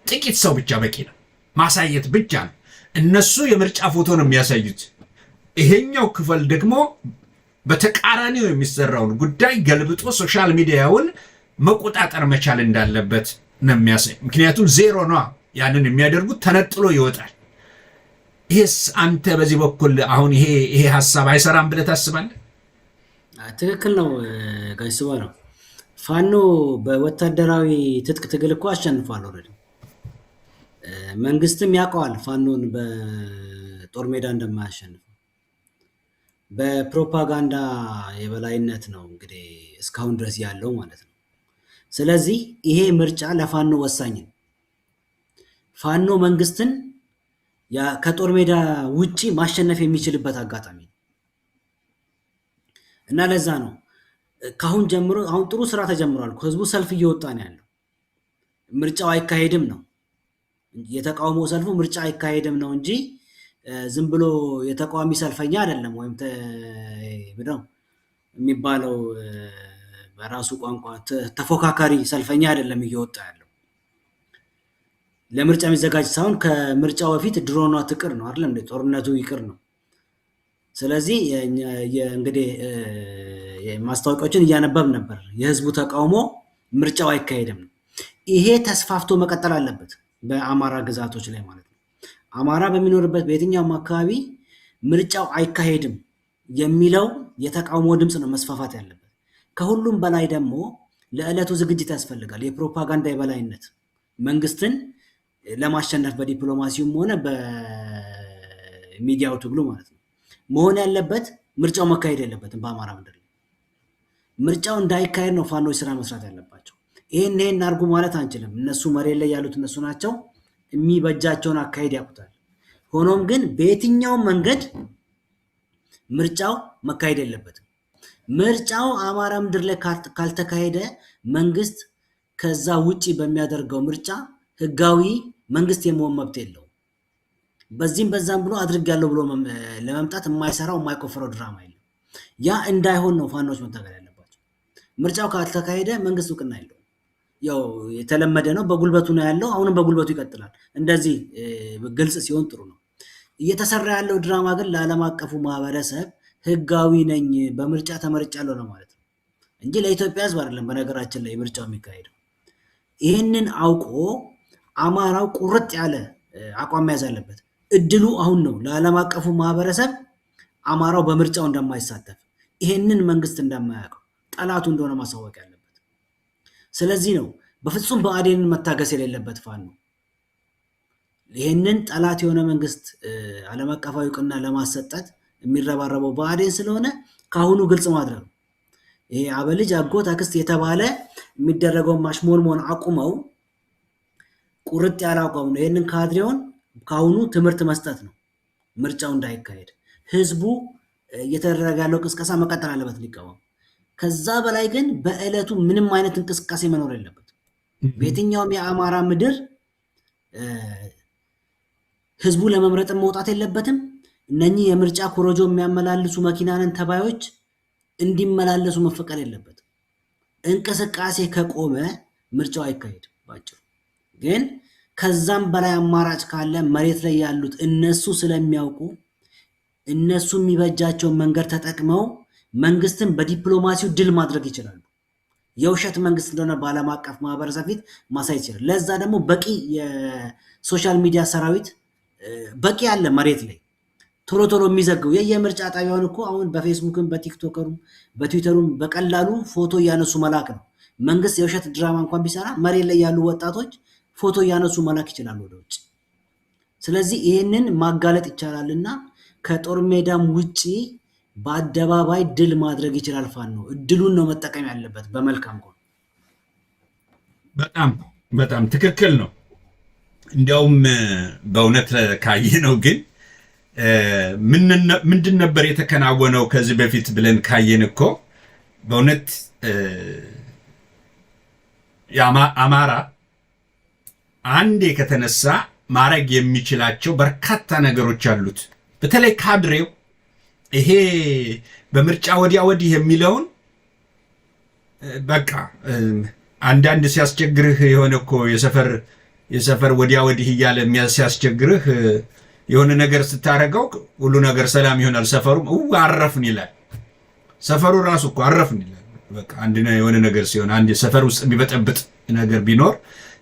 ጥቂት ሰው ብቻ በቂ ነው። ማሳየት ብቻ ነው። እነሱ የምርጫ ፎቶ ነው የሚያሳዩት። ይሄኛው ክፍል ደግሞ በተቃራኒው የሚሰራውን ጉዳይ ገልብጦ ሶሻል ሚዲያውን መቆጣጠር መቻል እንዳለበት ነው የሚያሳይ። ምክንያቱም ዜሮ ነው ያንን የሚያደርጉት፣ ተነጥሎ ይወጣል። ይሄስ አንተ በዚህ በኩል አሁን ይሄ ሐሳብ አይሰራም ብለህ ታስባለህ? ትክክል ነው ጋይስባ ነው። ፋኖ በወታደራዊ ትጥቅ ትግል እኮ አሸንፏል ኦልሬዲ። መንግስትም ያውቀዋል ፋኖን በጦር ሜዳ እንደማያሸንፍ። በፕሮፓጋንዳ የበላይነት ነው እንግዲህ እስካሁን ድረስ ያለው ማለት ነው። ስለዚህ ይሄ ምርጫ ለፋኖ ወሳኝ ነው። ፋኖ መንግስትን ከጦር ሜዳ ውጪ ማሸነፍ የሚችልበት አጋጣሚ ነው እና ለዛ ነው ካሁን ጀምሮ አሁን ጥሩ ስራ ተጀምሯል። ህዝቡ ሰልፍ እየወጣ ነው ያለው። ምርጫው አይካሄድም ነው የተቃውሞ ሰልፉ፣ ምርጫ አይካሄድም ነው እንጂ ዝም ብሎ የተቃዋሚ ሰልፈኛ አይደለም። ወይም ምንድነው የሚባለው በራሱ ቋንቋ ተፎካካሪ ሰልፈኛ አይደለም እየወጣ ያለው። ለምርጫ የሚዘጋጅ ሳይሆን ከምርጫው በፊት ድሮኗ ትቅር ነው አይደል እንዴ? ጦርነቱ ይቅር ነው። ስለዚህ እንግዲህ ማስታወቂያዎችን እያነበብ ነበር። የህዝቡ ተቃውሞ ምርጫው አይካሄድም ነው። ይሄ ተስፋፍቶ መቀጠል አለበት በአማራ ግዛቶች ላይ ማለት ነው። አማራ በሚኖርበት በየትኛውም አካባቢ ምርጫው አይካሄድም የሚለው የተቃውሞ ድምፅ ነው መስፋፋት ያለበት። ከሁሉም በላይ ደግሞ ለዕለቱ ዝግጅት ያስፈልጋል። የፕሮፓጋንዳ የበላይነት መንግስትን ለማሸነፍ በዲፕሎማሲውም ሆነ በሚዲያው ትግሉ ማለት ነው መሆን ያለበት። ምርጫው መካሄድ የለበትም በአማራ ምድር ላይ። ምርጫው እንዳይካሄድ ነው ፋኖች ስራ መስራት ያለባቸው። ይሄን አድርጉ ማለት አንችልም። እነሱ መሬት ላይ ያሉት እነሱ ናቸው። የሚበጃቸውን አካሄድ ያውቁታል። ሆኖም ግን በየትኛውም መንገድ ምርጫው መካሄድ የለበትም። ምርጫው አማራ ምድር ላይ ካልተካሄደ መንግስት ከዛ ውጪ በሚያደርገው ምርጫ ህጋዊ መንግስት የመሆን መብት የለውም። በዚህም በዛም ብሎ አድርጋለሁ ብሎ ለመምጣት የማይሰራው የማይቆፍረው ድራማ የለም። ያ እንዳይሆን ነው ፋኖች መታገል ያለባቸው። ምርጫው ካልተካሄደ መንግስት እውቅና የለውም። ያው የተለመደ ነው፣ በጉልበቱ ነው ያለው። አሁንም በጉልበቱ ይቀጥላል። እንደዚህ ግልጽ ሲሆን ጥሩ ነው። እየተሰራ ያለው ድራማ ግን ለዓለም አቀፉ ማህበረሰብ ህጋዊ ነኝ በምርጫ ተመርጫለሁ ነው ማለት ነው እንጂ ለኢትዮጵያ ህዝብ አይደለም። በነገራችን ላይ ምርጫው የሚካሄደው ይህንን አውቆ አማራው ቁርጥ ያለ አቋም መያዝ አለበት። እድሉ አሁን ነው ለዓለም አቀፉ ማህበረሰብ አማራው በምርጫው እንደማይሳተፍ፣ ይህንን መንግስት እንደማያውቀው፣ ጠላቱ እንደሆነ ማሳወቅ ያለበት። ስለዚህ ነው በፍጹም ብአዴንን መታገስ የሌለበት ፋኖ ይህንን ጠላት የሆነ መንግስት ዓለም አቀፋዊ እውቅና ለማሰጠት የሚረባረበው ብአዴን ስለሆነ ከአሁኑ ግልጽ ማድረግ ነው። ይሄ አበልጅ አጎት አክስት የተባለ የሚደረገውን ማሽሞንሞን አቁመው ቁርጥ ያለ አቋም ነው። ይህንን ካድሬውን ከአሁኑ ትምህርት መስጠት ነው። ምርጫው እንዳይካሄድ ህዝቡ እየተደረገ ያለው ቅስቀሳ መቀጠል አለበት ሊቃወም። ከዛ በላይ ግን በዕለቱ ምንም አይነት እንቅስቃሴ መኖር የለበት። በየትኛውም የአማራ ምድር ህዝቡ ለመምረጥን መውጣት የለበትም። እነኚህ የምርጫ ኮረጆ የሚያመላልሱ መኪናንን ተባዮች እንዲመላለሱ መፈቀድ የለበትም። እንቅስቃሴ ከቆመ ምርጫው አይካሄድም ባጭሩ። ግን ከዛም በላይ አማራጭ ካለ መሬት ላይ ያሉት እነሱ ስለሚያውቁ እነሱ የሚበጃቸውን መንገድ ተጠቅመው መንግስትን በዲፕሎማሲው ድል ማድረግ ይችላሉ። የውሸት መንግስት እንደሆነ በዓለም አቀፍ ማህበረሰብ ፊት ማሳየት ይችላል። ለዛ ደግሞ በቂ የሶሻል ሚዲያ ሰራዊት በቂ አለ መሬት ላይ ቶሎ ቶሎ የሚዘግቡ የምርጫ ጣቢያውን እኮ አሁን በፌስቡክም በቲክቶከሩም በትዊተሩም በቀላሉ ፎቶ እያነሱ መላክ ነው። መንግስት የውሸት ድራማ እንኳን ቢሰራ መሬት ላይ ያሉ ወጣቶች ፎቶ እያነሱ መላክ ይችላሉ ወደ ውጭ። ስለዚህ ይህንን ማጋለጥ ይቻላልና ከጦር ሜዳም ውጪ በአደባባይ ድል ማድረግ ይችላል ፋኖ። እድሉን ነው መጠቀም ያለበት በመልካም ጎን። በጣም ትክክል ነው። እንዲያውም በእውነት ካየነው ግን ምንድን ነበር የተከናወነው ከዚህ በፊት ብለን ካየን እኮ በእውነት አማራ አንዴ ከተነሳ ማድረግ የሚችላቸው በርካታ ነገሮች አሉት። በተለይ ካድሬው ይሄ በምርጫ ወዲያ ወዲህ የሚለውን በቃ አንዳንድ ሲያስቸግርህ የሆነ እኮ የሰፈር ወዲያ ወዲህ እያለ ሲያስቸግርህ የሆነ ነገር ስታረገው ሁሉ ነገር ሰላም ይሆናል። ሰፈሩም አረፍን ይላል። ሰፈሩ ራሱ እኮ አረፍን ይላል። በቃ የሆነ ነገር ሲሆን አንድ ሰፈር ውስጥ የሚበጠብጥ ነገር ቢኖር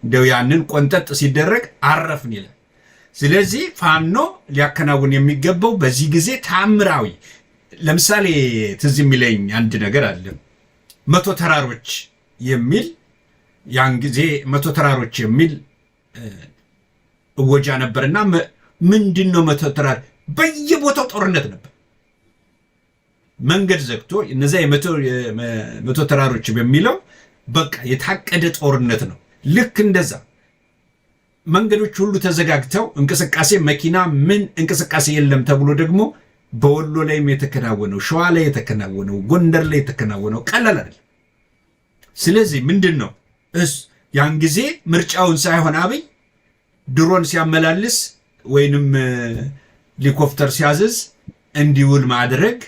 እንደው ያንን ቆንጠጥ ሲደረግ አረፍን ይላል። ስለዚህ ፋኖ ሊያከናውን የሚገባው በዚህ ጊዜ ታምራዊ ለምሳሌ ትዝ የሚለኝ አንድ ነገር አለ። 100 ተራሮች የሚል ያን ጊዜ 100 ተራሮች የሚል እወጃ ነበርና ምንድነው 100 ተራር? በየቦታው ጦርነት ነበር። መንገድ ዘግቶ እነዚያ የ100 ተራሮች በሚለው በቃ የታቀደ ጦርነት ነው። ልክ እንደዛ መንገዶች ሁሉ ተዘጋግተው እንቅስቃሴ መኪና ምን እንቅስቃሴ የለም ተብሎ ደግሞ በወሎ ላይም የተከናወነው ሸዋ ላይ የተከናወነው ጎንደር ላይ የተከናወነው ቀላል አይደለም። ስለዚህ ምንድነው ያን ጊዜ ምርጫውን ሳይሆን አብይ ድሮን ሲያመላልስ ወይንም ሄሊኮፕተር ሲያዝዝ እንዲውል ማድረግ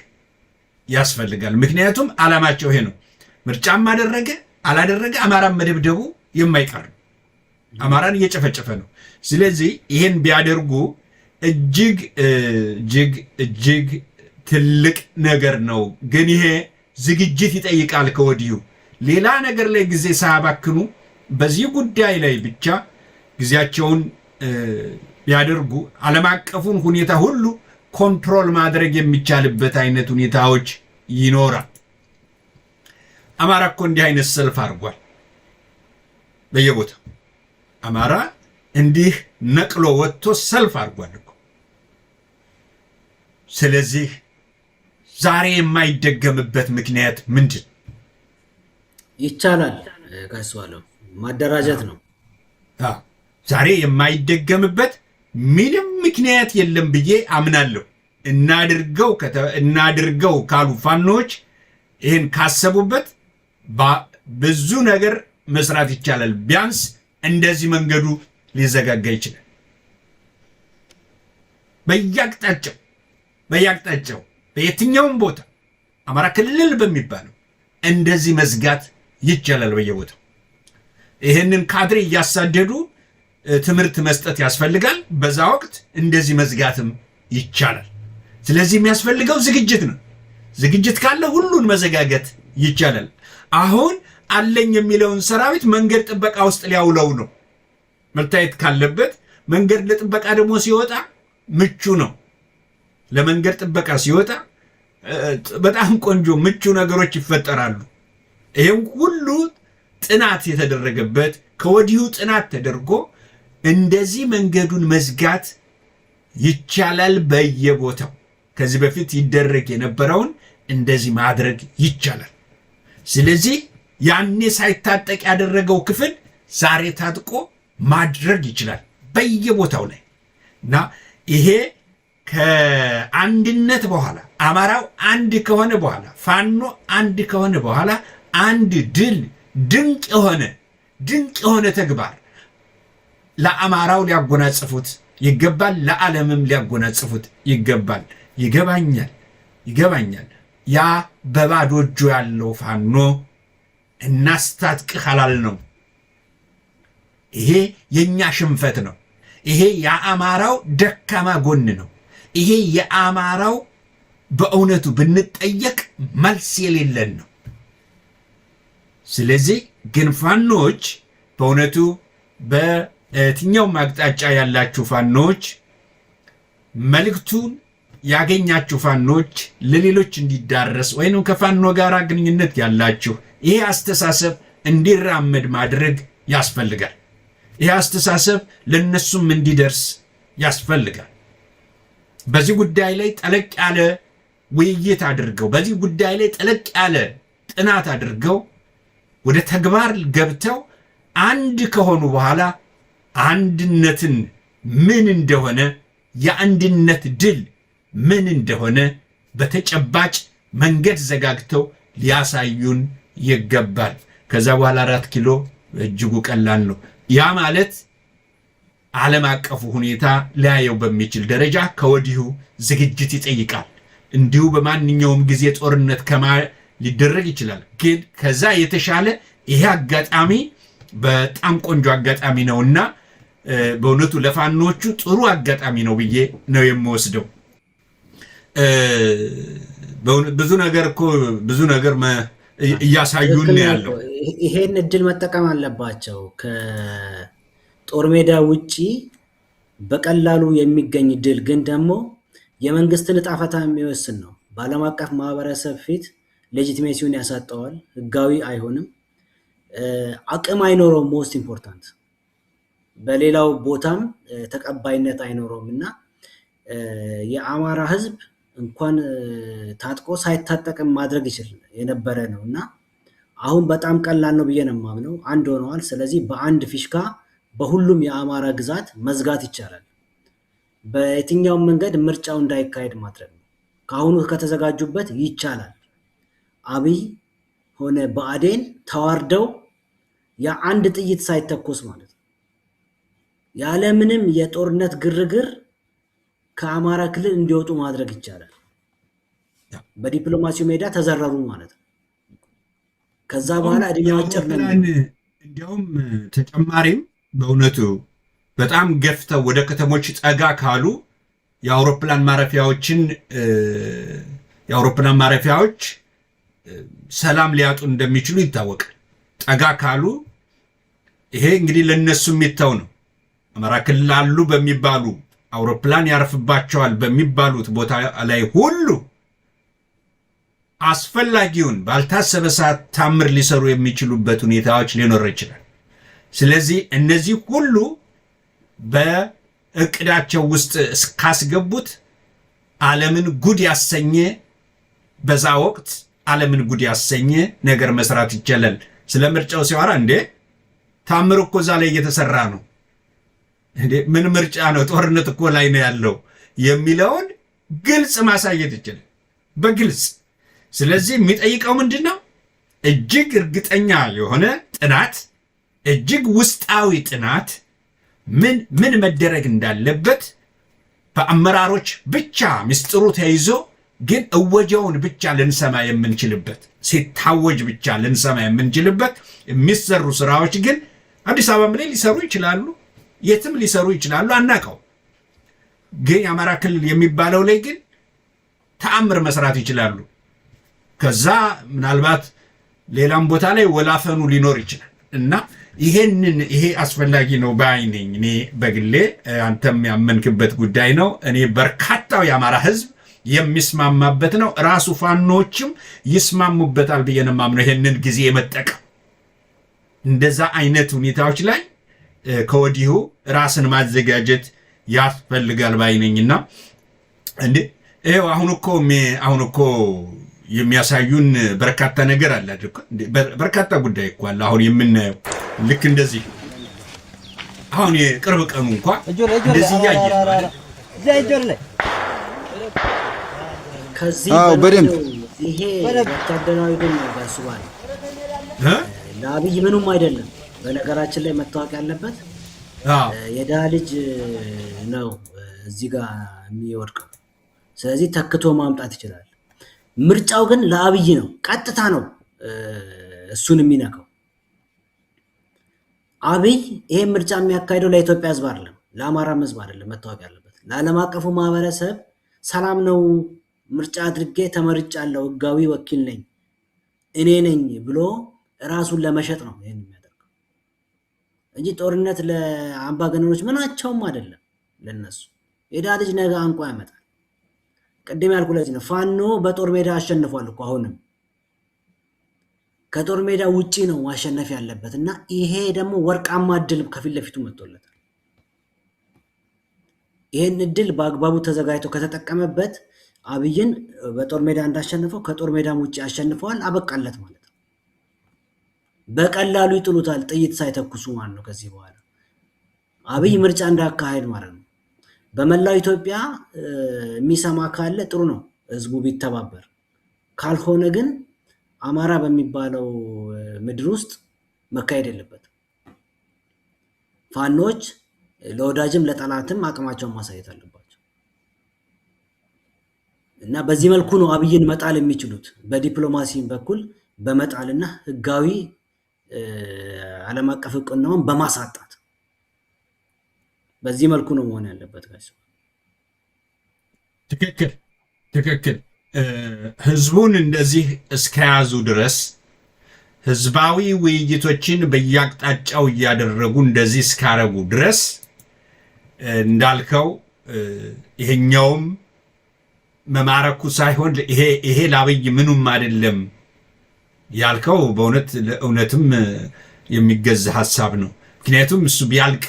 ያስፈልጋል። ምክንያቱም ዓላማቸው ይሄ ነው። ምርጫም አደረገ አላደረገ አማራን መደብደቡ የማይቀር አማራን እየጨፈጨፈ ነው። ስለዚህ ይሄን ቢያደርጉ እጅግ ትልቅ ነገር ነው። ግን ይሄ ዝግጅት ይጠይቃል ከወዲሁ። ሌላ ነገር ላይ ጊዜ ሳያባክኑ በዚህ ጉዳይ ላይ ብቻ ጊዜያቸውን ቢያደርጉ ዓለም አቀፉን ሁኔታ ሁሉ ኮንትሮል ማድረግ የሚቻልበት አይነት ሁኔታዎች ይኖራል። አማራ እኮ እንዲህ አይነት ሰልፍ አድርጓል በየቦታው። አማራ እንዲህ ነቅሎ ወጥቶ ሰልፍ አድርጓል እኮ። ስለዚህ ዛሬ የማይደገምበት ምክንያት ምንድን? ይቻላል ካስዋለው ማደራጀት ነው። ዛሬ የማይደገምበት ምንም ምክንያት የለም ብዬ አምናለሁ። እናድርገው ካሉ ፋኖች ይህን ካሰቡበት ብዙ ነገር መስራት ይቻላል። ቢያንስ እንደዚህ መንገዱ ሊዘጋጋ ይችላል። በየአቅጣጫው በየትኛውም ቦታ አማራ ክልል በሚባለው እንደዚህ መዝጋት ይቻላል በየቦታው። ይህንን ካድሬ እያሳደዱ ትምህርት መስጠት ያስፈልጋል። በዛ ወቅት እንደዚህ መዝጋትም ይቻላል። ስለዚህ የሚያስፈልገው ዝግጅት ነው። ዝግጅት ካለ ሁሉን መዘጋገት ይቻላል። አሁን አለኝ የሚለውን ሰራዊት መንገድ ጥበቃ ውስጥ ሊያውለው ነው መታየት ካለበት። መንገድ ለጥበቃ ደግሞ ሲወጣ ምቹ ነው። ለመንገድ ጥበቃ ሲወጣ በጣም ቆንጆ ምቹ ነገሮች ይፈጠራሉ። ይሄም ሁሉ ጥናት የተደረገበት ከወዲሁ ጥናት ተደርጎ እንደዚህ መንገዱን መዝጋት ይቻላል በየቦታው። ከዚህ በፊት ይደረግ የነበረውን እንደዚህ ማድረግ ይቻላል። ስለዚህ ያኔ ሳይታጠቅ ያደረገው ክፍል ዛሬ ታጥቆ ማድረግ ይችላል በየቦታው ላይ እና ይሄ ከአንድነት በኋላ አማራው አንድ ከሆነ በኋላ ፋኖ አንድ ከሆነ በኋላ አንድ ድል ድንቅ የሆነ ተግባር ለአማራው ሊያጎናጽፉት ይገባል። ለዓለምም ሊያጎናጽፉት ይገባል። ይገባኛል። ያ በባዶ እጁ ያለው ፋኖ እናስታጥቅህ አላልነው። ይሄ የኛ ሽንፈት ነው። ይሄ የአማራው ደካማ ጎን ነው። ይሄ የአማራው በእውነቱ ብንጠየቅ መልስ የሌለን ነው። ስለዚህ ግን ፋኖች በእውነቱ በየትኛውም አቅጣጫ ያላችሁ ፋኖች መልእክቱን ያገኛችሁ ፋኖች ለሌሎች እንዲዳረስ ወይንም ከፋኖ ጋር ግንኙነት ያላችሁ ይሄ አስተሳሰብ እንዲራመድ ማድረግ ያስፈልጋል። ይሄ አስተሳሰብ ለነሱም እንዲደርስ ያስፈልጋል። በዚህ ጉዳይ ላይ ጠለቅ ያለ ውይይት አድርገው በዚህ ጉዳይ ላይ ጠለቅ ያለ ጥናት አድርገው ወደ ተግባር ገብተው አንድ ከሆኑ በኋላ አንድነትን ምን እንደሆነ የአንድነት ድል ምን እንደሆነ በተጨባጭ መንገድ ዘጋግተው ሊያሳዩን ይገባል። ከዛ በኋላ 4 ኪሎ እጅጉ ቀላል ነው። ያ ማለት ዓለም አቀፉ ሁኔታ ሊያየው በሚችል ደረጃ ከወዲሁ ዝግጅት ይጠይቃል። እንዲሁ በማንኛውም ጊዜ ጦርነት ሊደረግ ይችላል። ግን ከዛ የተሻለ ይሄ አጋጣሚ በጣም ቆንጆ አጋጣሚ ነውና በእውነቱ ለፋኖቹ ጥሩ አጋጣሚ ነው ብዬ ነው የምወስደው። ብዙ ነገር እያሳዩን ያለው ይሄን እድል መጠቀም አለባቸው። ከጦር ሜዳ ውጪ በቀላሉ የሚገኝ ድል ግን ደግሞ የመንግስትን ዕጣ ፈንታ የሚወስን ነው። በዓለም አቀፍ ማህበረሰብ ፊት ሌጂቲሜሲውን ያሳጠዋል። ህጋዊ አይሆንም፣ አቅም አይኖረውም። ሞስት ኢምፖርታንት በሌላው ቦታም ተቀባይነት አይኖረውም እና የአማራ ህዝብ እንኳን ታጥቆ ሳይታጠቅም ማድረግ ይችላል የነበረ ነው እና አሁን በጣም ቀላል ነው ብዬ ነው የማምነው። አንድ ሆነዋል። ስለዚህ በአንድ ፊሽካ በሁሉም የአማራ ግዛት መዝጋት ይቻላል። በየትኛውም መንገድ ምርጫው እንዳይካሄድ ማድረግ ነው። ከአሁኑ ከተዘጋጁበት ይቻላል። አብይ ሆነ ብአዴን ተዋርደው የአንድ ጥይት ሳይተኮስ ማለት ነው ያለምንም የጦርነት ግርግር ከአማራ ክልል እንዲወጡ ማድረግ ይቻላል። በዲፕሎማሲው ሜዳ ተዘረሩ ማለት ነው። ከዛ በኋላ እድሜው አጭር ነው። እንዲያውም ተጨማሪም በእውነቱ በጣም ገፍተው ወደ ከተሞች ጠጋ ካሉ የአውሮፕላን ማረፊያዎች ሰላም ሊያጡ እንደሚችሉ ይታወቃል። ጠጋ ካሉ ይሄ እንግዲህ ለነሱ የሚተው ነው። አማራ ክልል አሉ በሚባሉ አውሮፕላን ያርፍባቸዋል በሚባሉት ቦታ ላይ ሁሉ አስፈላጊውን ባልታሰበ ሰዓት ታምር ሊሰሩ የሚችሉበት ሁኔታዎች ሊኖር ይችላል። ስለዚህ እነዚህ ሁሉ በእቅዳቸው ውስጥ እስካስገቡት ዓለምን ጉድ ያሰኘ በዛ ወቅት ዓለምን ጉድ ያሰኘ ነገር መስራት ይቻላል። ስለ ምርጫው ሲያወራ እንዴ ታምር እኮ እዛ ላይ እየተሰራ ነው እንዴ ምን ምርጫ ነው? ጦርነት እኮ ላይ ነው ያለው የሚለውን ግልጽ ማሳየት ይችላል በግልጽ። ስለዚህ የሚጠይቀው ምንድነው? እጅግ እርግጠኛ የሆነ ጥናት፣ እጅግ ውስጣዊ ጥናት፣ ምን መደረግ እንዳለበት በአመራሮች ብቻ ምስጢሩ ተይዞ ግን እወጃውን ብቻ ልንሰማ የምንችልበት ሲታወጅ ብቻ ልንሰማ የምንችልበት የሚሰሩ ስራዎች ግን አዲስ አበባ ላይ ሊሰሩ ይችላሉ፣ የትም ሊሰሩ ይችላሉ፣ አናቀው። ግን የአማራ ክልል የሚባለው ላይ ግን ተአምር መስራት ይችላሉ። ከዛ ምናልባት ሌላም ቦታ ላይ ወላፈኑ ሊኖር ይችላል እና ይሄ አስፈላጊ ነው ባይነኝ እኔ በግሌ። አንተም ያመንክበት ጉዳይ ነው። እኔ በርካታው የአማራ ህዝብ የሚስማማበት ነው። ራሱ ፋኖችም ይስማሙበታል ብዬ ነው የማምነው። ይሄንን ጊዜ የመጠቀም እንደዛ አይነት ሁኔታዎች ላይ ከወዲሁ ራስን ማዘጋጀት ያስፈልጋል ባይነኝና እንዴ ይሄው አሁን እኮ የሚያሳዩን በርካታ ነገር አለ። በርካታ ጉዳይ እኮ አለ አሁን የምናየው። ልክ እንደዚህ አሁን የቅርብ ቀኑ እንኳን እንደዚህ ያየ ከዚህ በደንብ ይሄ ወታደራዊ ድል ነው ጋሱባል ለአብይ ምንም አይደለም። በነገራችን ላይ መታወቅ ያለበት የድሃ ልጅ ነው እዚህ ጋር የሚወድቀው። ስለዚህ ተክቶ ማምጣት ይችላል። ምርጫው ግን ለአብይ ነው፣ ቀጥታ ነው እሱን የሚነካው። አብይ ይሄ ምርጫ የሚያካሂደው ለኢትዮጵያ ህዝብ አይደለም፣ ለአማራም ህዝብ አይደለም። መታወቅ ያለበት ለዓለም አቀፉ ማህበረሰብ ሰላም ነው ምርጫ አድርጌ ተመርጫለሁ፣ ህጋዊ ወኪል ነኝ እኔ ነኝ ብሎ ራሱን ለመሸጥ ነው ይሄን የሚያደርገው እንጂ ጦርነት ለአምባገነኖች ምናቸውም አይደለም። ለነሱ የድሃ ልጅ ነገ አንቆ ያመጣል። ቅድም ያልኩ ለዚህ ነው። ፋኖ በጦር ሜዳ አሸንፏል እኮ አሁንም ከጦር ሜዳ ውጪ ነው ማሸነፍ ያለበት እና ይሄ ደግሞ ወርቃማ እድል ከፊት ለፊቱ መጥቶለታል። ይሄን እድል በአግባቡ ተዘጋጅቶ ከተጠቀመበት አብይን በጦር ሜዳ እንዳሸነፈው ከጦር ሜዳም ውጪ አሸንፈዋል። አበቃለት ማለት ነው። በቀላሉ ይጥሉታል፣ ጥይት ሳይተኩሱ ማለት ነው። ከዚህ በኋላ አብይ ምርጫ እንዳካሄድ ማለት ነው። በመላው ኢትዮጵያ የሚሰማ ካለ ጥሩ ነው፣ ህዝቡ ቢተባበር። ካልሆነ ግን አማራ በሚባለው ምድር ውስጥ መካሄድ የለበትም። ፋኖች ለወዳጅም ለጠላትም አቅማቸውን ማሳየት አለባቸው እና በዚህ መልኩ ነው አብይን መጣል የሚችሉት፣ በዲፕሎማሲ በኩል በመጣልና ህጋዊ ዓለም አቀፍ እውቅናውን በማሳጣት። በዚህ መልኩ ነው መሆን ያለበት ጋር። ትክክል። ህዝቡን እንደዚህ እስከያዙ ድረስ ህዝባዊ ውይይቶችን በየአቅጣጫው እያደረጉ እንደዚህ እስካረጉ ድረስ እንዳልከው ይሄኛውም መማረኩ ሳይሆን ይሄ ለአብይ ምኑም አይደለም ያልከው በእውነት ለእውነትም የሚገዛ ሐሳብ ነው። ምክንያቱም እሱ ቢያልቅ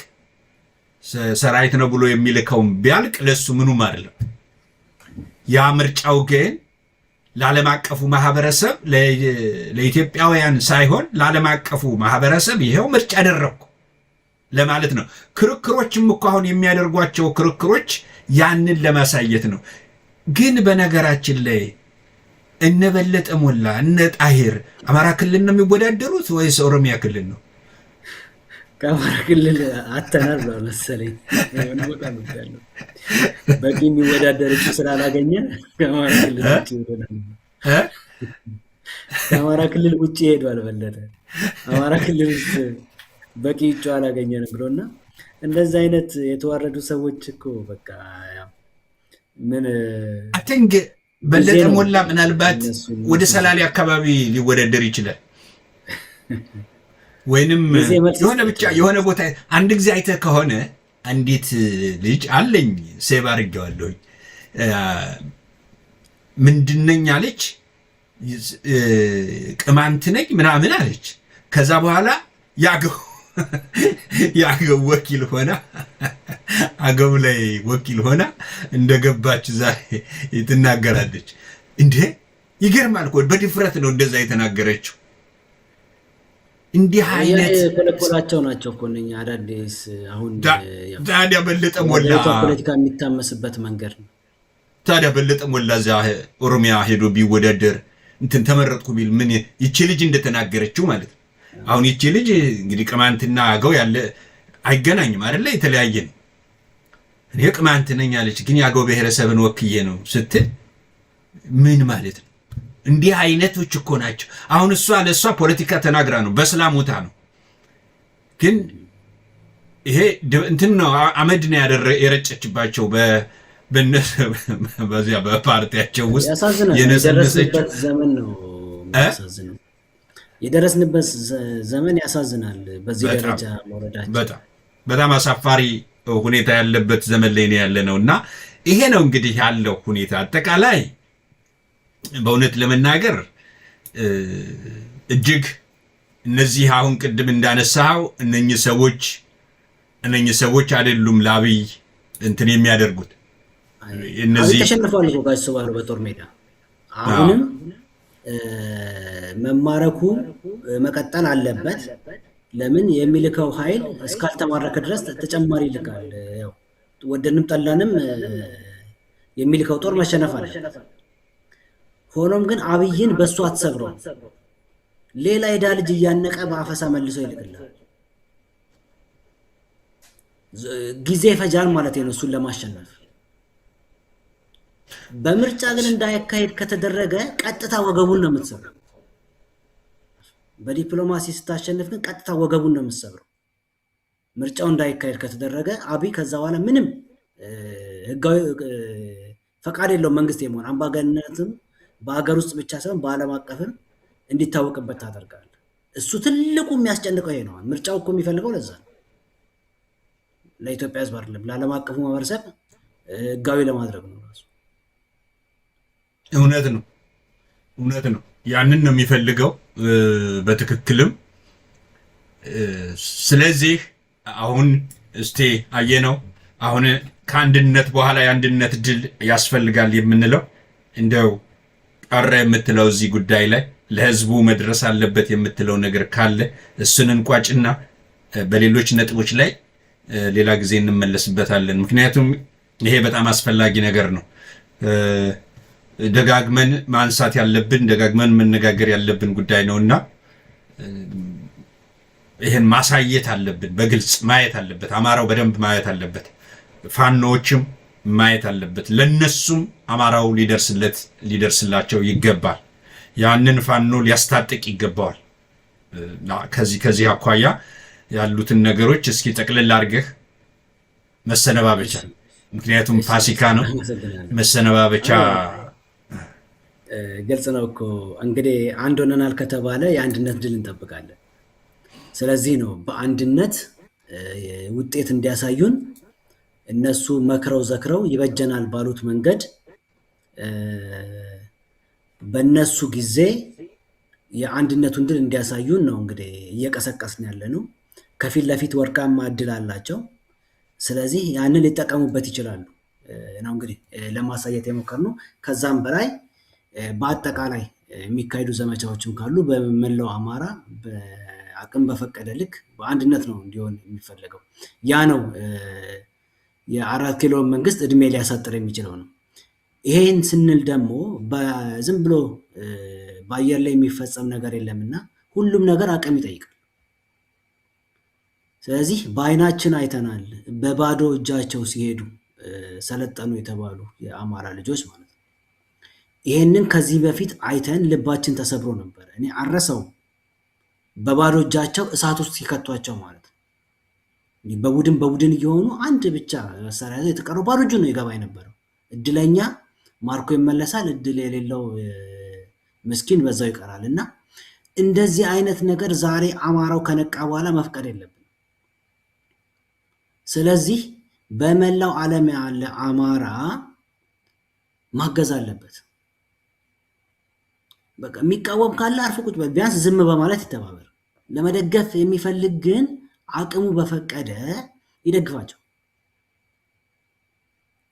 ሰራዊት ነው ብሎ የሚልከውም ቢያልቅ ለሱ ምኑም አይደለም። ያ ምርጫው ግን ለዓለም አቀፉ ማህበረሰብ ለኢትዮጵያውያን ሳይሆን ለዓለም አቀፉ ማህበረሰብ ይሄው ምርጫ አደረኩ ለማለት ነው። ክርክሮችም እኮ አሁን የሚያደርጓቸው ክርክሮች ያንን ለማሳየት ነው። ግን በነገራችን ላይ እነ በለጠ ሞላ እነ ጣሂር አማራ ክልል ነው የሚወዳደሩት ወይስ ኦሮሚያ ክልል ነው? ከአማራ ክልል አተናል ነው መሰለኝ። በቂ የሚወዳደር እጩ ስላላገኘ ከአማራ ክልል ውጭ ሄዷል በለጠ። አማራ ክልል ውስጥ በቂ እጩ አላገኘንም ብሎና እንደዚህ አይነት የተዋረዱ ሰዎች እኮ በቃ ምን አትንግ በለጠ ሞላ ምናልባት ወደ ሰላሌ አካባቢ ሊወዳደር ይችላል። ወይንም የሆነ ቦታ አንድ ጊዜ አይተህ ከሆነ አንዲት ልጅ አለኝ ሴቭ አድርጌዋለሁኝ። ምንድነኝ አለች፣ ቅማንት ነኝ ምናምን አለች። ከዛ በኋላ የአገው ወኪል ሆና አገው ላይ ወኪል ሆና እንደገባች ዛሬ ትናገራለች። እንዴ ይገርማል እኮ በድፍረት ነው እንደዛ የተናገረችው። እንዲህ አይነት ኮለኮላቸው ናቸው እኮ እነኛ አዳዲስ አሁን ታዲያ በለጠ ሞላ ፖለቲካ የሚታመስበት መንገድ ነው። ታዲያ በለጠ ሞላ እዛ ኦሮሚያ ሄዶ ቢወዳደር እንትን ተመረጥኩ ቢል ምን ይቺ ልጅ እንደተናገረችው ማለት ነው። አሁን ይቺ ልጅ እንግዲህ ቅማንትና አገው ያለ አይገናኝም አይደለ? የተለያየ ነው። እኔ ቅማንት ነኝ አለች፣ ግን የአገው ብሔረሰብን ወክዬ ነው ስትል ምን ማለት ነው? እንዲህ አይነቶች እኮ ናቸው። አሁን እሷ ለእሷ ፖለቲካ ተናግራ ነው በስላሙታ ነው። ግን ይሄ እንትን ነው አመድ ነው የረጨችባቸው በዚያ በፓርቲያቸው ውስጥ የነሰነሰችው ዘመን ነው። የደረስንበት ዘመን ያሳዝናል። በዚህ ደረጃ መውረዳችን በጣም አሳፋሪ ሁኔታ ያለበት ዘመን ላይ ያለ ነው እና ይሄ ነው እንግዲህ ያለው ሁኔታ አጠቃላይ። በእውነት ለመናገር እጅግ እነዚህ አሁን ቅድም እንዳነሳው እነኚህ ሰዎች አይደሉም ለአብይ እንትን የሚያደርጉት። እነዚህ ተሸንፈዋል እኮ ጋር ሰው በጦር ሜዳ አሁንም መማረኩ መቀጠል አለበት። ለምን የሚልከው ኃይል እስካልተማረከ ድረስ ተጨማሪ ይልካል። ያው ወደንም ጠላንም የሚልከው ጦር መሸነፍ አለ። ሆኖም ግን አብይን በሱ አትሰብረው። ሌላ የዳ ልጅ እያነቀ በአፈሳ መልሶ ይልክላል። ጊዜ ፈጃል ማለት ነው እሱን ለማሸነፍ። በምርጫ ግን እንዳይካሄድ ከተደረገ ቀጥታ ወገቡን ነው የምትሰብረው። በዲፕሎማሲ ስታሸንፍ ግን ቀጥታ ወገቡን ነው የምትሰብረው። ምርጫው እንዳይካሄድ ከተደረገ አብይ ከዛ በኋላ ምንም ህጋዊ ፈቃድ የለውም መንግስት የመሆን አምባገነንነትም በሀገር ውስጥ ብቻ ሳይሆን በዓለም አቀፍም እንዲታወቅበት ታደርጋለህ። እሱ ትልቁ የሚያስጨንቀው ይሄ ነው። ምርጫው እኮ የሚፈልገው ለዛ ነው፣ ለኢትዮጵያ ህዝብ አይደለም፣ ለዓለም አቀፉ ማህበረሰብ ህጋዊ ለማድረግ ነው ራሱ። እውነት ነው። ያንን ነው የሚፈልገው በትክክልም። ስለዚህ አሁን እስቲ አየነው። አሁን ከአንድነት በኋላ የአንድነት ድል ያስፈልጋል የምንለው እንደው ቀረ የምትለው እዚህ ጉዳይ ላይ ለህዝቡ መድረስ አለበት የምትለው ነገር ካለ እሱን እንቋጭና በሌሎች ነጥቦች ላይ ሌላ ጊዜ እንመለስበታለን። ምክንያቱም ይሄ በጣም አስፈላጊ ነገር ነው። ደጋግመን ማንሳት ያለብን ደጋግመን መነጋገር ያለብን ጉዳይ ነውና ይሄን ማሳየት አለብን። በግልጽ ማየት አለበት። አማራው በደንብ ማየት አለበት። ፋኖዎችም ማየት አለበት። ለነሱም አማራው ሊደርስላቸው ይገባል። ያንን ፋኖ ሊያስታጥቅ ይገባዋል። ከዚህ አኳያ ያሉትን ነገሮች እስኪ ጠቅልል አድርገህ መሰነባበቻ፣ ምክንያቱም ፋሲካ ነው መሰነባበቻ። ግልጽ ነው እኮ እንግዲህ አንድ ሆነናል ከተባለ የአንድነት ድል እንጠብቃለን። ስለዚህ ነው በአንድነት ውጤት እንዲያሳዩን እነሱ መክረው ዘክረው ይበጀናል ባሉት መንገድ በእነሱ ጊዜ የአንድነቱን ድል እንዲያሳዩን ነው እንግዲህ እየቀሰቀስን ያለ ነው። ከፊት ለፊት ወርቃማ እድል አላቸው። ስለዚህ ያንን ሊጠቀሙበት ይችላሉ ነው እንግዲህ ለማሳየት የሞከርነው። ከዛም በላይ በአጠቃላይ የሚካሄዱ ዘመቻዎችም ካሉ በመላው አማራ በአቅም በፈቀደ ልክ በአንድነት ነው እንዲሆን የሚፈለገው። ያ ነው የ4 ኪሎ መንግስት እድሜ ሊያሳጥር የሚችለው ነው። ይሄን ስንል ደግሞ ዝም ብሎ በአየር ላይ የሚፈጸም ነገር የለምና ሁሉም ነገር አቅም ይጠይቃል። ስለዚህ በአይናችን አይተናል። በባዶ እጃቸው ሲሄዱ ሰለጠኑ የተባሉ የአማራ ልጆች ማለት ነው። ይሄንን ከዚህ በፊት አይተን ልባችን ተሰብሮ ነበር። እኔ አረሰው በባዶ እጃቸው እሳት ውስጥ ሲከቷቸው ማለት ነው። በቡድን እየሆኑ አንድ ብቻ መሳሪያ ይዘው የተቀረው ባዶ እጁን ነው ይገባ የነበረው። እድለኛ ማርኮ ይመለሳል፣ እድል የሌለው ምስኪን በዛው ይቀራል። እና እንደዚህ አይነት ነገር ዛሬ አማራው ከነቃ በኋላ መፍቀድ የለብን። ስለዚህ በመላው ዓለም ያለ አማራ ማገዝ አለበት። በቃ የሚቃወም ካለ አርፎ ቁጭ በል፣ ቢያንስ ዝም በማለት ይተባበር። ለመደገፍ የሚፈልግ ግን አቅሙ በፈቀደ ይደግፋቸው።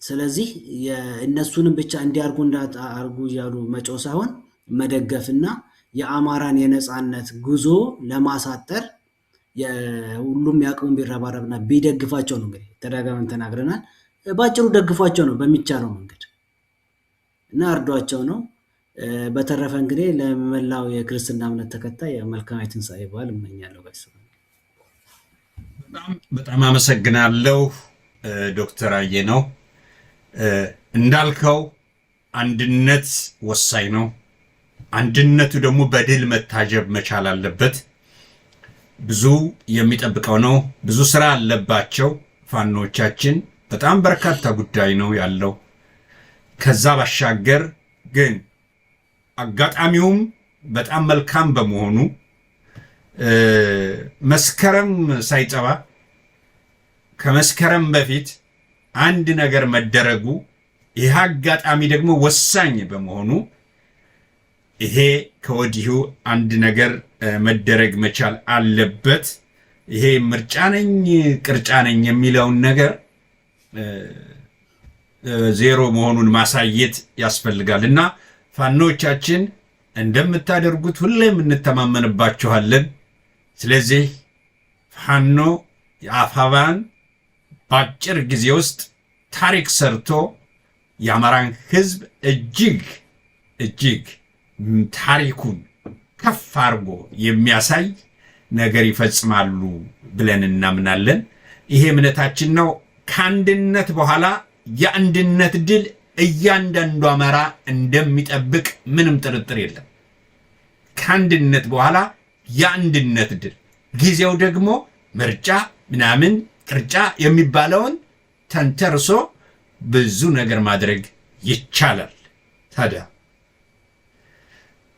ስለዚህ የእነሱንም ብቻ እንዲያርጉ እንዳታርጉ እያሉ መጮ ሳይሆን መደገፍና የአማራን የነፃነት ጉዞ ለማሳጠር ሁሉም ያቅሙን ቢረባረብና ቢደግፋቸው ነው። እንግዲህ ተደጋግመን ተናግረናል። ባጭሩ ደግፏቸው ነው በሚቻለው መንገድ እና እርዷቸው ነው። በተረፈ እንግዲህ ለመላው የክርስትና እምነት ተከታይ መልካም የትንሣኤ በዓል እመኛለሁ። በጣም አመሰግናለሁ ዶክተር አየነው። እንዳልከው አንድነት ወሳኝ ነው። አንድነቱ ደግሞ በድል መታጀብ መቻል አለበት። ብዙ የሚጠብቀው ነው። ብዙ ስራ አለባቸው ፋኖቻችን። በጣም በርካታ ጉዳይ ነው ያለው። ከዛ ባሻገር ግን አጋጣሚውም በጣም መልካም በመሆኑ መስከረም ሳይጠባ ከመስከረም በፊት አንድ ነገር መደረጉ ይህ አጋጣሚ ደግሞ ወሳኝ በመሆኑ ይሄ ከወዲሁ አንድ ነገር መደረግ መቻል አለበት። ይሄ ምርጫ ነኝ ቅርጫ ነኝ የሚለውን ነገር ዜሮ መሆኑን ማሳየት ያስፈልጋል እና ፋኖቻችን እንደምታደርጉት ሁሌም እንተማመንባችኋለን። ስለዚህ ፋኖ የአፋባን በአጭር ጊዜ ውስጥ ታሪክ ሰርቶ የአማራን ሕዝብ እጅግ ታሪኩን ከፍ አድርጎ የሚያሳይ ነገር ይፈጽማሉ ብለን እናምናለን። ይሄ እምነታችን ነው። ከአንድነት በኋላ የአንድነት ድል እያንዳንዱ አማራ እንደሚጠብቅ ምንም ጥርጥር የለም። ከአንድነት በኋላ የአንድነት ድል፣ ጊዜው ደግሞ ምርጫ ምናምን ቅርጫ የሚባለውን ተንተርሶ ብዙ ነገር ማድረግ ይቻላል። ታዲያ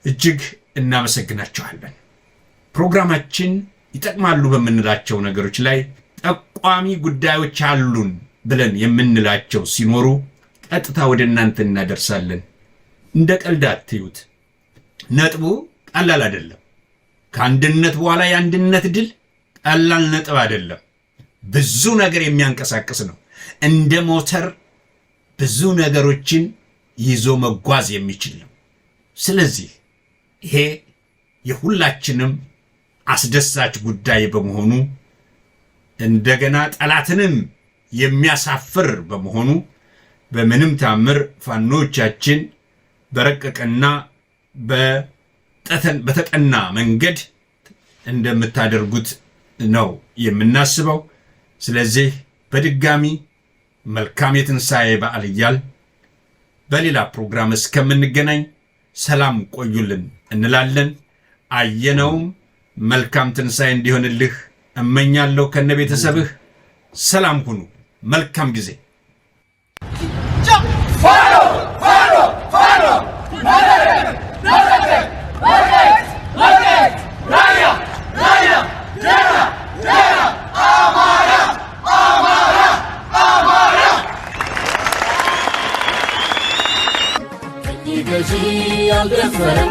እጅግ እናመሰግናችኋለን። ፕሮግራማችን ይጠቅማሉ በምንላቸው ነገሮች ላይ ጠቋሚ ጉዳዮች አሉን ብለን የምንላቸው ሲኖሩ ቀጥታ ወደ እናንተ እናደርሳለን። እንደ ቀልድ አትዩት። ነጥቡ ቀላል አይደለም። ከአንድነት በኋላ የአንድነት ድል ቀላል ነጥብ አይደለም። ብዙ ነገር የሚያንቀሳቅስ ነው። እንደ ሞተር ብዙ ነገሮችን ይዞ መጓዝ የሚችል ነው። ስለዚህ ይሄ የሁላችንም አስደሳች ጉዳይ በመሆኑ እንደገና ጠላትንም የሚያሳፍር በመሆኑ በምንም ታምር ፋኖቻችን በረቀቀና በተቀና መንገድ እንደምታደርጉት ነው የምናስበው። ስለዚህ በድጋሚ መልካም የትንሣኤ በዓል እያል በሌላ ፕሮግራም እስከምንገናኝ ሰላም ቆዩልን እንላለን። አየነውም መልካም ትንሣኤ እንዲሆንልህ እመኛለሁ። ከነ ቤተሰብህ ሰላም ሁኑ። መልካም ጊዜ። ገዢ ያልደፈረን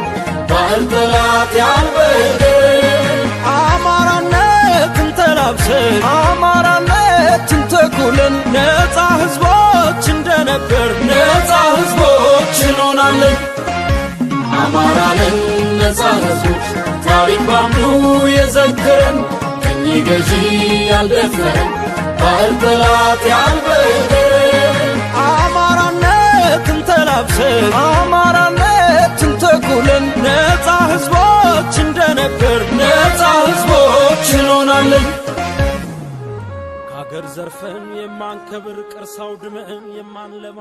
ባህል ጠላት ያልበደል አማራነትን ተላብሰን አማራነትን ተኩለን ነፃ ህዝቦች እንደነበር ነፃ ህዝቦች እንሆናለን። አማራንን ነፃ ህዝቦች ታሪክ ባምዱ የዘከረን ቀኝ ገዢ ያልደፈረን ባህል ጠላት ያልበደል አማራነትን ተላብሰን አማራነትን ተኩለን ነፃ ህዝቦች እንደነበር ነፃ ህዝቦች እንሆናለን። ከአገር ዘርፈን የማንከብር ቅርስ አውድመን የማንለማ